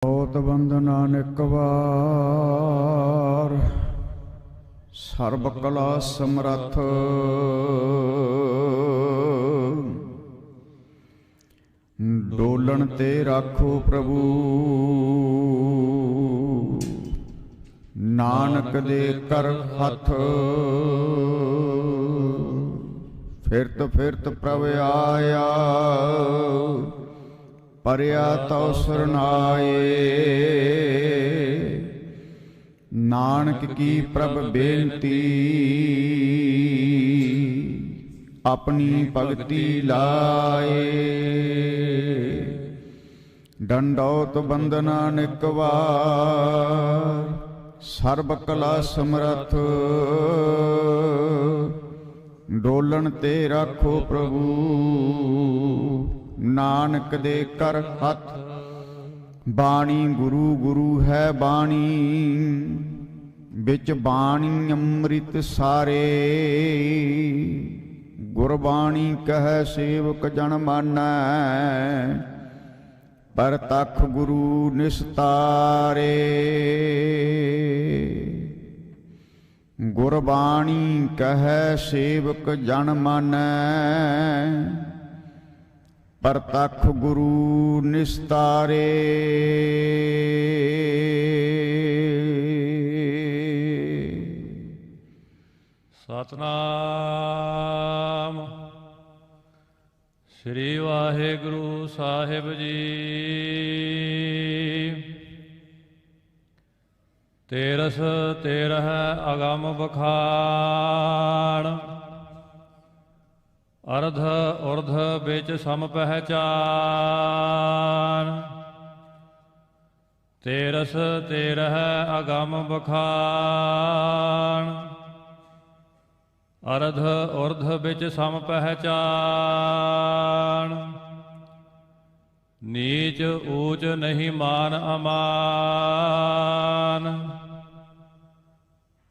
ਬਹੁਤ ਬੰਦਨਾ ਨਿਕ ਵਾਰ, ਸਰਬ ਕਲਾ ਸਮਰੱਥ। ਡੋਲਣ ਤੇ ਰਾਖੋ ਪ੍ਰਭੂ, ਨਾਨਕ ਦੇ ਕਰ ਹੱਥ। ਫਿਰਤ ਫਿਰਤ ਪ੍ਰਭ ਆਇਆ, ਪਰਿਆ ਤਉ ਸਰਨਾਏ। ਨਾਨਕ ਕੀ ਪ੍ਰਭ ਬੇਨਤੀ, ਆਪਣੀ ਭਗਤੀ ਲਾਏ। ਡੰਡੌਤ ਬੰਦਨਾ ਨਿਕ ਵਾਰ, ਸਰਬ ਕਲਾ ਸਮਰੱਥ। ਡੋਲਣ ਤੇ ਰਾਖੋ ਪ੍ਰਭੂ, ਨਾਨਕ ਦੇ ਕਰ ਹੱਥ। ਬਾਣੀ ਗੁਰੂ ਗੁਰੂ ਹੈ ਬਾਣੀ, ਵਿੱਚ ਬਾਣੀ ਅੰਮ੍ਰਿਤ ਸਾਰੇ। ਗੁਰਬਾਣੀ ਕਹੈ ਸੇਵਕ ਜਨ ਮਾਨੈ, ਪਰਤਖ ਗੁਰੂ ਨਿਸਤਾਰੇ। ਗੁਰਬਾਣੀ ਕਹੈ ਸੇਵਕ ਜਨ ਮਾਨੈ, ਪਰਤਖ ਗੁਰੂ ਨਿਸਤਾਰੇ। ਸਤਨਾਮ ਸ੍ਰੀ ਵਾਹਿਗੁਰੂ ਸਾਹਿਬ ਜੀ। ਤੇਰਸ ਤੇਰਹ ਅਗਮ ਬਖਾਣ, ਅਰਧ ਉਰਧ ਵਿੱਚ ਸਮ ਪਹਿਚਾਨ। ਤੇਰਸ ਤੇਰਹ ਅਗਮ ਬਖਾਣ, ਅਰਧ ਉਰਧ ਵਿੱਚ ਸਮ ਪਹਿਚਾਨ। ਨੀਚ ਊਚ ਨਹੀਂ ਮਾਨ ਅਮਾਨ,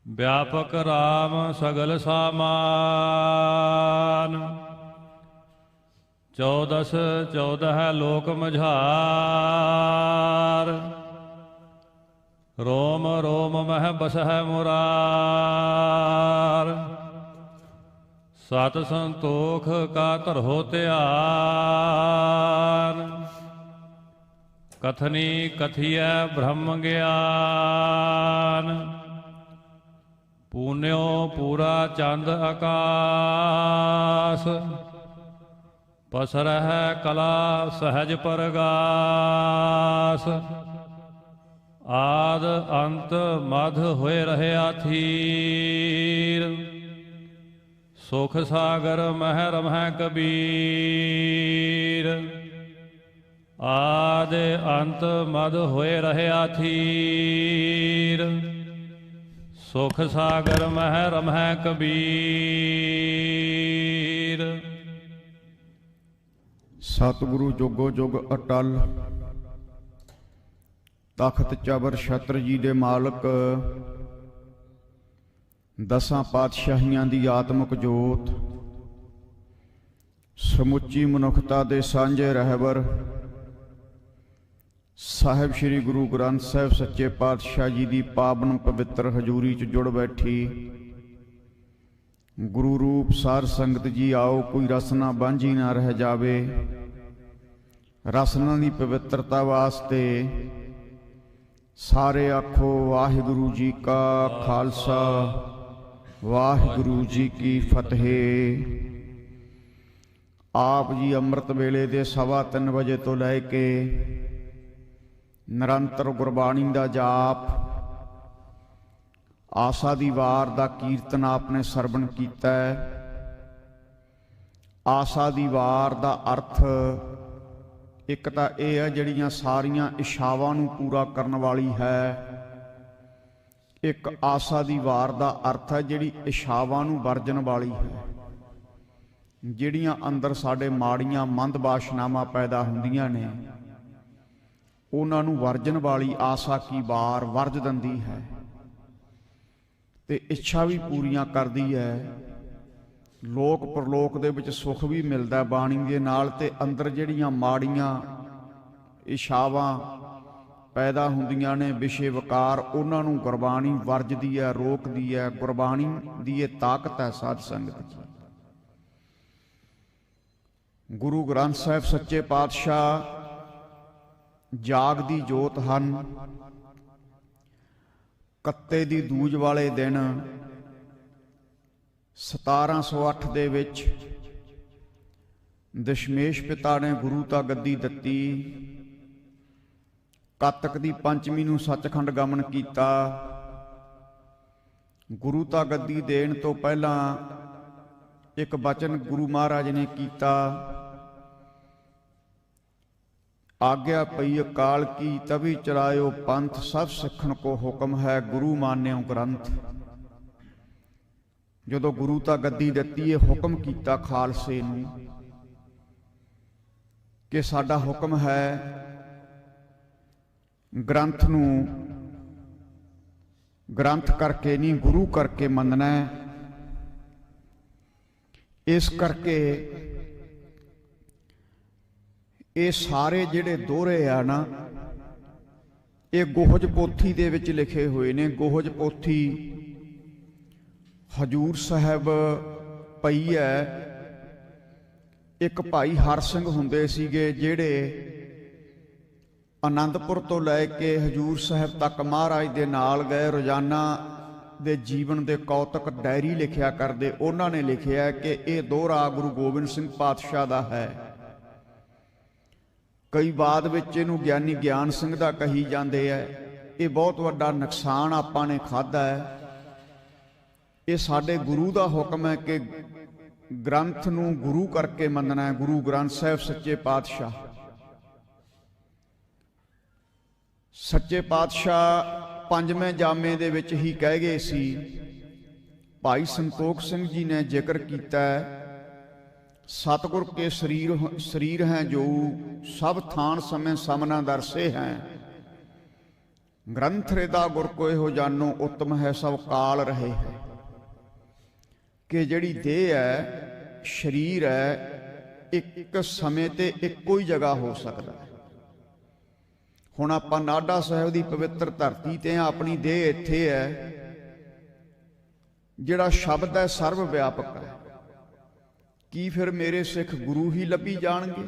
ਵਿਆਪਕ ਰਾਮ ਸਗਲ ਸਾਮਾਨ। 14 14 ਲੋਕ ਮਝਾਰ, ਰੋਮ ਰੋਮ ਮਹਿ ਬਸਹਿ ਮੁਰਾਰ। ਸਤ ਸੰਤੋਖ ਕਾ ਧਰੋ ਧਿਆਨ, ਕਥਨੀ ਕਥੀਐ ਬ੍ਰਹਮ ਗਿਆਨ। ਪੂਨਿਓ ਪੂਰਾ ਚੰਦ ਆਕਾਸ, ਪਸਰਹਿ ਕਲਾ ਸਹਿਜ ਪਰਗਾਸ। ਆਦ ਅੰਤ ਮਧ ਹੋਏ ਰਹਿਆ ਥੀਰ, ਸੁਖ ਸਾਗਰ ਮਹਿ ਰਮਹਿ ਕਬੀਰ। ਆਦ ਅੰਤ ਮਧ ਹੋਏ ਰਹਿਆ ਥੀਰ, ਸੁਖ ਸਾਗਰ ਮਹਿ ਰਮਹਿ ਕਬੀਰ। ਸਤਿਗੁਰੂ ਜੋਗੋ ਜੁਗ ਅਟਲ, ਤਖਤ ਚਬਰ ਛਤਰ ਜੀ ਦੇ ਮਾਲਕ, ਦਸਾਂ ਪਾਤਸ਼ਾਹੀਆਂ ਦੀ ਆਤਮਿਕ ਜੋਤ, ਸਮੁੱਚੀ ਮਨੁੱਖਤਾ ਦੇ ਸਾਂਝੇ ਰਹਿਬਰ ਸਾਹਿਬ ਸ੍ਰੀ ਗੁਰੂ ਗ੍ਰੰਥ ਸਾਹਿਬ ਸੱਚੇ ਪਾਤਸ਼ਾਹ ਜੀ ਦੀ ਪਾਵਨ ਪਵਿੱਤਰ ਹਜ਼ੂਰੀ 'ਚ ਜੁੜ ਬੈਠੀ ਗੁਰੂ ਰੂਪ ਸਾਰ ਸੰਗਤ ਜੀ, ਆਓ ਕੋਈ ਰਸਨਾ ਬਾਂਝੀ ਨਾ ਰਹਿ ਜਾਵੇ। ਰਸਨਾ ਦੀ ਪਵਿੱਤਰਤਾ ਵਾਸਤੇ ਸਾਰੇ ਆਖੋ ਵਾਹਿਗੁਰੂ ਜੀ ਕਾ ਖਾਲਸਾ, ਵਾਹਿਗੁਰੂ ਜੀ ਕੀ ਫਤਿਹ। ਆਪ ਜੀ ਅੰਮ੍ਰਿਤ ਵੇਲੇ ਦੇ 3:15 ਵਜੇ ਤੋਂ ਲੈ ਕੇ ਨਿਰੰਤਰ ਗੁਰਬਾਣੀ ਦਾ ਜਾਪ, ਆਸਾ ਦੀ ਵਾਰ ਦਾ ਕੀਰਤਨ ਆਪਨੇ ਸਰਵਣ ਕੀਤਾ ਹੈ। ਆਸਾ ਦੀ ਵਾਰ ਦਾ ਅਰਥ ਇੱਕ ਤਾਂ ਇਹ ਹੈ ਜਿਹੜੀਆਂ ਸਾਰੀਆਂ ਇਛਾਵਾਂ ਨੂੰ ਪੂਰਾ ਕਰਨ ਵਾਲੀ ਹੈ। ਇੱਕ ਆਸਾ ਦੀ ਵਾਰ ਦਾ ਅਰਥ ਹੈ ਜਿਹੜੀ ਇਛਾਵਾਂ ਨੂੰ ਵਰਜਣ ਵਾਲੀ ਹੈ। ਜਿਹੜੀਆਂ ਅੰਦਰ ਸਾਡੇ ਮਾੜੀਆਂ ਮੰਦ ਵਾਸ਼ਨਾਵਾਂ ਪੈਦਾ ਹੁੰਦੀਆਂ ਨੇ, ਉਹਨਾਂ ਨੂੰ ਵਰਜਣ ਵਾਲੀ ਆਸਾ ਕੀ ਵਾਰ ਵਰਜ ਦਿੰਦੀ ਹੈ ਤੇ ਇੱਛਾ ਵੀ ਪੂਰੀਆਂ ਕਰਦੀ ਹੈ। ਲੋਕ ਪਰਲੋਕ ਦੇ ਵਿੱਚ ਸੁਖ ਵੀ ਮਿਲਦਾ ਬਾਣੀ ਦੇ ਨਾਲ, ਤੇ ਅੰਦਰ ਜਿਹੜੀਆਂ ਮਾੜੀਆਂ ਇਛਾਵਾਂ ਪੈਦਾ ਹੁੰਦੀਆਂ ਨੇ ਵਿਸ਼ੇ ਵਿਕਾਰ, ਉਹਨਾਂ ਨੂੰ ਗੁਰਬਾਣੀ ਵਰਜਦੀ ਹੈ, ਰੋਕਦੀ ਹੈ। ਗੁਰਬਾਣੀ ਦੀ ਇਹ ਤਾਕਤ ਹੈ ਸਾਧ ਸੰਗਤ ਜੀ। ਗੁਰੂ ਗ੍ਰੰਥ ਸਾਹਿਬ ਸੱਚੇ ਪਾਤਸ਼ਾਹ ਜਾਗ ਦੀ ਜੋਤ ਹਨ। ਕੱਤੇ ਦੀ ਦੂਜ ਵਾਲੇ ਦਿਨ 1708 ਦੇ ਵਿੱਚ ਦਸ਼ਮੇਸ਼ ਪਿਤਾ ਨੇ ਗੁਰੂ ਤਾ ਗੱਦੀ ਦਿੱਤੀ। ਕੱਤਕ ਦੀ ਪੰਚਮੀ ਨੂੰ ਸੱਚਖੰਡ ਗਮਨ ਕੀਤਾ। ਗੁਰੂ ਤਾ ਗੱਦੀ ਦੇਣ ਤੋਂ ਪਹਿਲਾਂ ਇੱਕ ਬਚਨ ਗੁਰੂ ਮਹਾਰਾਜ ਨੇ ਕੀਤਾ, ਆਗਿਆ ਪਈ ਅਕਾਲ ਕੀ ਤਵੀ ਚਲਾਇਓ ਪੰਥ, ਸਭ ਸਿੱਖਣ ਕੋ ਹੁਕਮ ਹੈ ਗੁਰੂ ਮਾਨਿਓ ਗ੍ਰੰਥ। ਜਦੋਂ ਗੁਰੂ ਤਾ ਗੱਦੀ ਦਿੱਤੀ, ਇਹ ਹੁਕਮ ਕੀਤਾ ਖਾਲਸੇ ਨੂੰ ਕਿ ਸਾਡਾ ਹੁਕਮ ਹੈ ਗ੍ਰੰਥ ਨੂੰ ਗ੍ਰੰਥ ਕਰਕੇ ਨਹੀਂ, ਗੁਰੂ ਕਰਕੇ ਮੰਨਣਾ ਹੈ। ਇਸ ਕਰਕੇ ਇਹ ਸਾਰੇ ਜਿਹੜੇ ਦੋਹਰੇ ਆ ਨਾ, ਇਹ ਗੋਹਜ ਪੋਥੀ ਦੇ ਵਿੱਚ ਲਿਖੇ ਹੋਏ ਨੇ। ਗੋਹਜ ਪੋਥੀ ਹਜੂਰ ਸਾਹਿਬ ਪਈ ਹੈ। ਇੱਕ ਭਾਈ ਹਰ ਸਿੰਘ ਹੁੰਦੇ ਸੀਗੇ, ਜਿਹੜੇ ਆਨੰਦਪੁਰ ਤੋਂ ਲੈ ਕੇ ਹਜੂਰ ਸਾਹਿਬ ਤੱਕ ਮਹਾਰਾਜ ਦੇ ਨਾਲ ਗਏ। ਰੋਜ਼ਾਨਾ ਦੇ ਜੀਵਨ ਦੇ ਕੌਤਕ ਡਾਇਰੀ ਲਿਖਿਆ ਕਰਦੇ। ਉਹਨਾਂ ਨੇ ਲਿਖਿਆ ਕਿ ਇਹ ਦੋਹਰਾ ਗੁਰੂ ਗੋਬਿੰਦ ਸਿੰਘ ਪਾਤਸ਼ਾਹ ਦਾ ਹੈ। ਕਈ ਬਾਅਦ ਵਿੱਚ ਇਹਨੂੰ ਗਿਆਨੀ ਗਿਆਨ ਸਿੰਘ ਦਾ ਕਹੀ ਜਾਂਦੇ ਹੈ। ਇਹ ਬਹੁਤ ਵੱਡਾ ਨੁਕਸਾਨ ਆਪਾਂ ਨੇ ਖਾਧਾ ਹੈ। ਇਹ ਸਾਡੇ ਗੁਰੂ ਦਾ ਹੁਕਮ ਹੈ ਕਿ ਗ੍ਰੰਥ ਨੂੰ ਗੁਰੂ ਕਰਕੇ ਮੰਨਣਾ ਹੈ। ਗੁਰੂ ਗ੍ਰੰਥ ਸਾਹਿਬ ਸੱਚੇ ਪਾਤਸ਼ਾਹ, ਸੱਚੇ ਪਾਤਸ਼ਾਹ ਪੰਜਵੇਂ ਜਾਮੇ ਦੇ ਵਿੱਚ ਹੀ ਕਹਿ ਗਏ ਸੀ। ਭਾਈ ਸੰਤੋਖ ਸਿੰਘ ਜੀ ਨੇ ਜ਼ਿਕਰ ਕੀਤਾ ਹੈ, ਸਤਿਗੁਰ ਕੇ ਸਰੀਰ ਹੈ ਜੋ ਸਭ ਥਾਨ ਸਮੇਂ ਸਮਨਾ ਦਰਸੇ ਹੈ। ਗ੍ਰੰਥ ਰੇਦਾ ਗੁਰ ਕੋ ਇਹੋ ਜਾਨੋ ਉਤਮ ਹੈ ਸਭ ਕਾਲ ਰਹੇ ਹੈ। ਕਿ ਜਿਹੜੀ ਦੇਹ ਹੈ, ਸਰੀਰ ਹੈ, ਇੱਕ ਸਮੇਂ ਤੇ ਇੱਕੋ ਹੀ ਜਗ੍ਹਾ ਹੋ ਸਕਦਾ ਹੈ। ਹੁਣ ਆਪਾਂ ਨਾਢਾ ਸਾਹਿਬ ਦੀ ਪਵਿੱਤਰ ਧਰਤੀ ਤੇ ਹਾਂ, ਆਪਣੀ ਦੇਹ ਇੱਥੇ ਹੈ। ਜਿਹੜਾ ਸ਼ਬਦ ਹੈ ਸਰਵ ਵਿਆਪਕ ਹੈ। ਕੀ ਫਿਰ ਮੇਰੇ ਸਿੱਖ ਗੁਰੂ ਹੀ ਲੱਭੀ ਜਾਣਗੇ?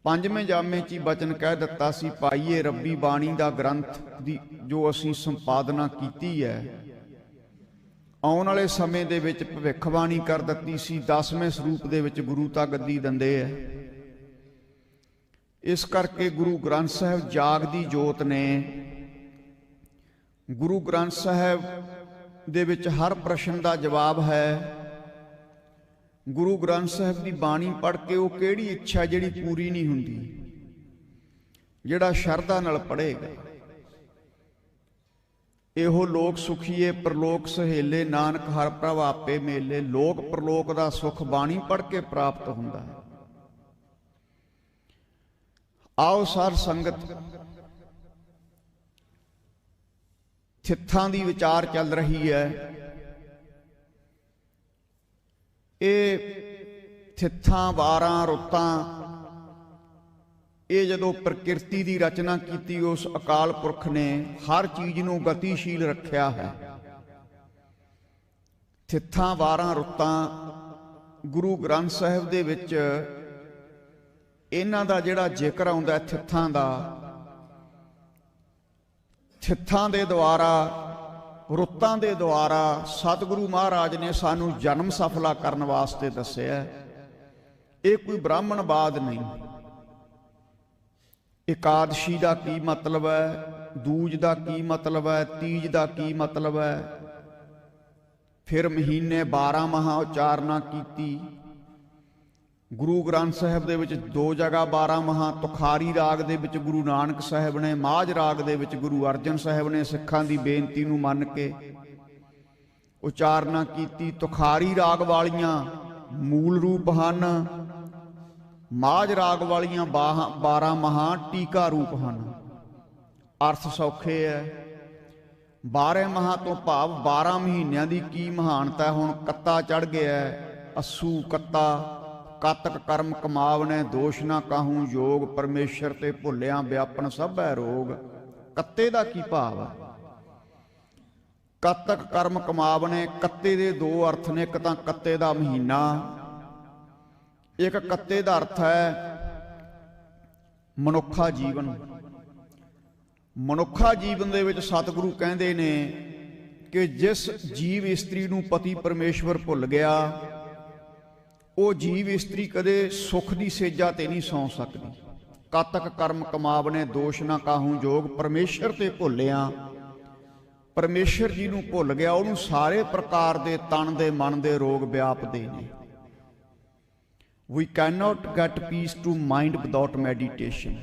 ਪੰਜਵੇਂ ਜਾਮੇ 'ਚ ਹੀ ਬਚਨ ਕਹਿ ਦਿੱਤਾ ਸੀ, ਪਾਈਏ ਰੱਬੀ ਬਾਣੀ ਦਾ ਗ੍ਰੰਥ ਦੀ ਜੋ ਅਸੀਂ ਸੰਪਾਦਨਾ ਕੀਤੀ ਹੈ। ਆਉਣ ਵਾਲੇ ਸਮੇਂ ਦੇ ਵਿੱਚ ਭਵਿੱਖਬਾਣੀ ਕਰ ਦਿੱਤੀ ਸੀ, 10ਵੇਂ ਸਰੂਪ ਦੇ ਵਿੱਚ ਗੁਰੂ ਤਾ ਗੱਦੀ ਦਿੰਦੇ ਹੈ। ਇਸ ਕਰਕੇ ਗੁਰੂ ਗ੍ਰੰਥ ਸਾਹਿਬ ਜਾਗ ਦੀ ਜੋਤ ਨੇ। ਗੁਰੂ ਗ੍ਰੰਥ ਸਾਹਿਬ ਦੇ ਵਿੱਚ ਹਰ ਪ੍ਰਸ਼ਨ ਦਾ ਜਵਾਬ ਹੈ। ਗੁਰੂ ਗ੍ਰੰਥ ਸਾਹਿਬ ਦੀ ਬਾਣੀ ਪੜ੍ਹ ਕੇ ਉਹ ਕਿਹੜੀ ਇੱਛਾ ਜਿਹੜੀ ਪੂਰੀ ਨਹੀਂ ਹੁੰਦੀ, ਜਿਹੜਾ ਸ਼ਰਧਾ ਨਾਲ ਪੜ੍ਹੇਗਾ। ਇਹੋ ਲੋਕ ਸੁਖੀਏ ਪ੍ਰਲੋਕ ਸਹੇਲੇ, ਨਾਨਕ ਹਰ ਪ੍ਰਭ ਆਪੇ ਮੇਲੇ। ਲੋਕ ਪ੍ਰਲੋਕ ਦਾ ਸੁਖ ਬਾਣੀ ਪੜ੍ਹ ਕੇ ਪ੍ਰਾਪਤ ਹੁੰਦਾ ਹੈ। ਆਓ ਸਾਧ ਸੰਗਤ, ਥਿੱਥਾਂ ਦੀ ਵਿਚਾਰ ਚੱਲ ਰਹੀ ਹੈ। ਇਹ ਥਿੱਥਾਂ, ਵਾਰਾਂ, ਰੁੱਤਾਂ, ਇਹ ਜਦੋਂ ਪ੍ਰਕਿਰਤੀ ਦੀ ਰਚਨਾ ਕੀਤੀ, ਉਸ ਅਕਾਲ ਪੁਰਖ ਨੇ ਹਰ ਚੀਜ਼ ਨੂੰ ਗਤੀਸ਼ੀਲ ਰੱਖਿਆ ਹੈ। ਥਿੱਥਾਂ, ਵਾਰਾਂ, ਰੁੱਤਾਂ ਗੁਰੂ ਗ੍ਰੰਥ ਸਾਹਿਬ ਦੇ ਵਿੱਚ ਇਹਨਾਂ ਦਾ ਜਿਹੜਾ ਜ਼ਿਕਰ ਆਉਂਦਾ ਹੈ, ਥਿੱਥਾਂ ਦੇ ਦੁਆਰਾ, ਰੁੱਤਾਂ ਦੇ ਦੁਆਰਾ ਸਤਿਗੁਰੂ ਮਹਾਰਾਜ ਨੇ ਸਾਨੂੰ ਜਨਮ ਸਫਲਾ ਕਰਨ ਵਾਸਤੇ ਦੱਸਿਆ। ਇਹ ਕੋਈ ਬ੍ਰਾਹਮਣਵਾਦ ਨਹੀਂ। ਇਕਾਦਸ਼ੀ ਦਾ ਕੀ ਮਤਲਬ ਹੈ, ਦੂਜ ਦਾ ਕੀ ਮਤਲਬ ਹੈ, ਤੀਜ ਦਾ ਕੀ ਮਤਲਬ ਹੈ। ਫਿਰ ਮਹੀਨੇ 12 ਮਹਾ ਉਚਾਰਨਾ ਕੀਤੀ। ਗੁਰੂ ਗ੍ਰੰਥ ਸਾਹਿਬ ਦੇ ਵਿੱਚ 2 ਜਗ੍ਹਾ 12 ਮਹਾ, ਤੁਖਾਰੀ ਰਾਗ ਦੇ ਵਿੱਚ ਗੁਰੂ ਨਾਨਕ ਸਾਹਿਬ ਨੇ, ਮਾਝ ਰਾਗ ਦੇ ਵਿੱਚ ਗੁਰੂ ਅਰਜਨ ਸਾਹਿਬ ਨੇ ਸਿੱਖਾਂ ਦੀ ਬੇਨਤੀ ਨੂੰ ਮੰਨ ਕੇ ਉਚਾਰਨਾ ਕੀਤੀ। ਤੁਖਾਰੀ ਰਾਗ ਵਾਲੀਆਂ ਮੂਲ ਰੂਪ ਹਨ, ਮਾਝ ਰਾਗ ਵਾਲੀਆਂ 12 ਮਹਾ ਟੀਕਾ ਰੂਪ ਹਨ। ਅਰਥ ਸੌਖੇ ਹੈ। 12 ਮਹਾ ਤੋਂ ਭਾਵ 12 ਮਹੀਨਿਆਂ ਦੀ ਕੀ ਮਹਾਨਤਾ। ਹੁਣ ਕੱਤਾ ਚੜ੍ਹ ਗਿਆ, ਅੱਸੂ ਕੱਤਾ ਕਾਤਕ ਕਰਮ ਕਮਾਵਨੇ ਦੋਸ਼ ਨਾ ਕਾਹੂ ਯੋਗ ਪਰਮੇਸ਼ਰ ਤੇ ਭੁੱਲਿਆ ਵਿਆਪਨ ਸਭੈ ਰੋਗ। ਕੱਤੇ ਦਾ ਕੀ ਭਾਵ ਹੈ? ਕਾਤਕ ਕਰਮ ਕਮਾਵਨੇ, ਕੱਤੇ ਦੇ ਦੋ ਅਰਥ ਨੇ। ਇੱਕ ਤਾਂ ਕੱਤੇ ਦਾ ਮਹੀਨਾ, ਇੱਕ ਕੱਤੇ ਦਾ ਅਰਥ ਹੈ ਮਨੁੱਖਾ ਜੀਵਨ। ਮਨੁੱਖਾ ਜੀਵਨ ਦੇ ਵਿੱਚ ਸਤਿਗੁਰੂ ਕਹਿੰਦੇ ਨੇ ਕਿ ਜਿਸ ਜੀਵ ਇਸਤਰੀ ਨੂੰ ਪਤੀ ਪਰਮੇਸ਼ਵਰ ਭੁੱਲ ਗਿਆ, ਉਹ ਜੀਵ ਇਸਤਰੀ ਕਦੇ ਸੁੱਖ ਦੀ ਸੇਜਾ ਤੇ ਨਹੀਂ ਸੌਂ ਸਕਦੀ। ਕਾਤਕ ਕਰਮ ਕਮਾਵਨੇ ਦੋਸ਼ ਨਾ ਕਾਹੂ ਜੋਗ ਪਰਮੇਸ਼ਰ ਤੇ ਭੁੱਲਿਆ। ਪਰਮੇਸ਼ਰ ਜੀ ਨੂੰ ਭੁੱਲ ਗਿਆ, ਉਹਨੂੰ ਸਾਰੇ ਪ੍ਰਕਾਰ ਦੇ ਤਨ ਦੇ ਮਨ ਦੇ ਰੋਗ ਵਿਆਪਦੇ ਨੇ। We cannot get peace to mind without meditation।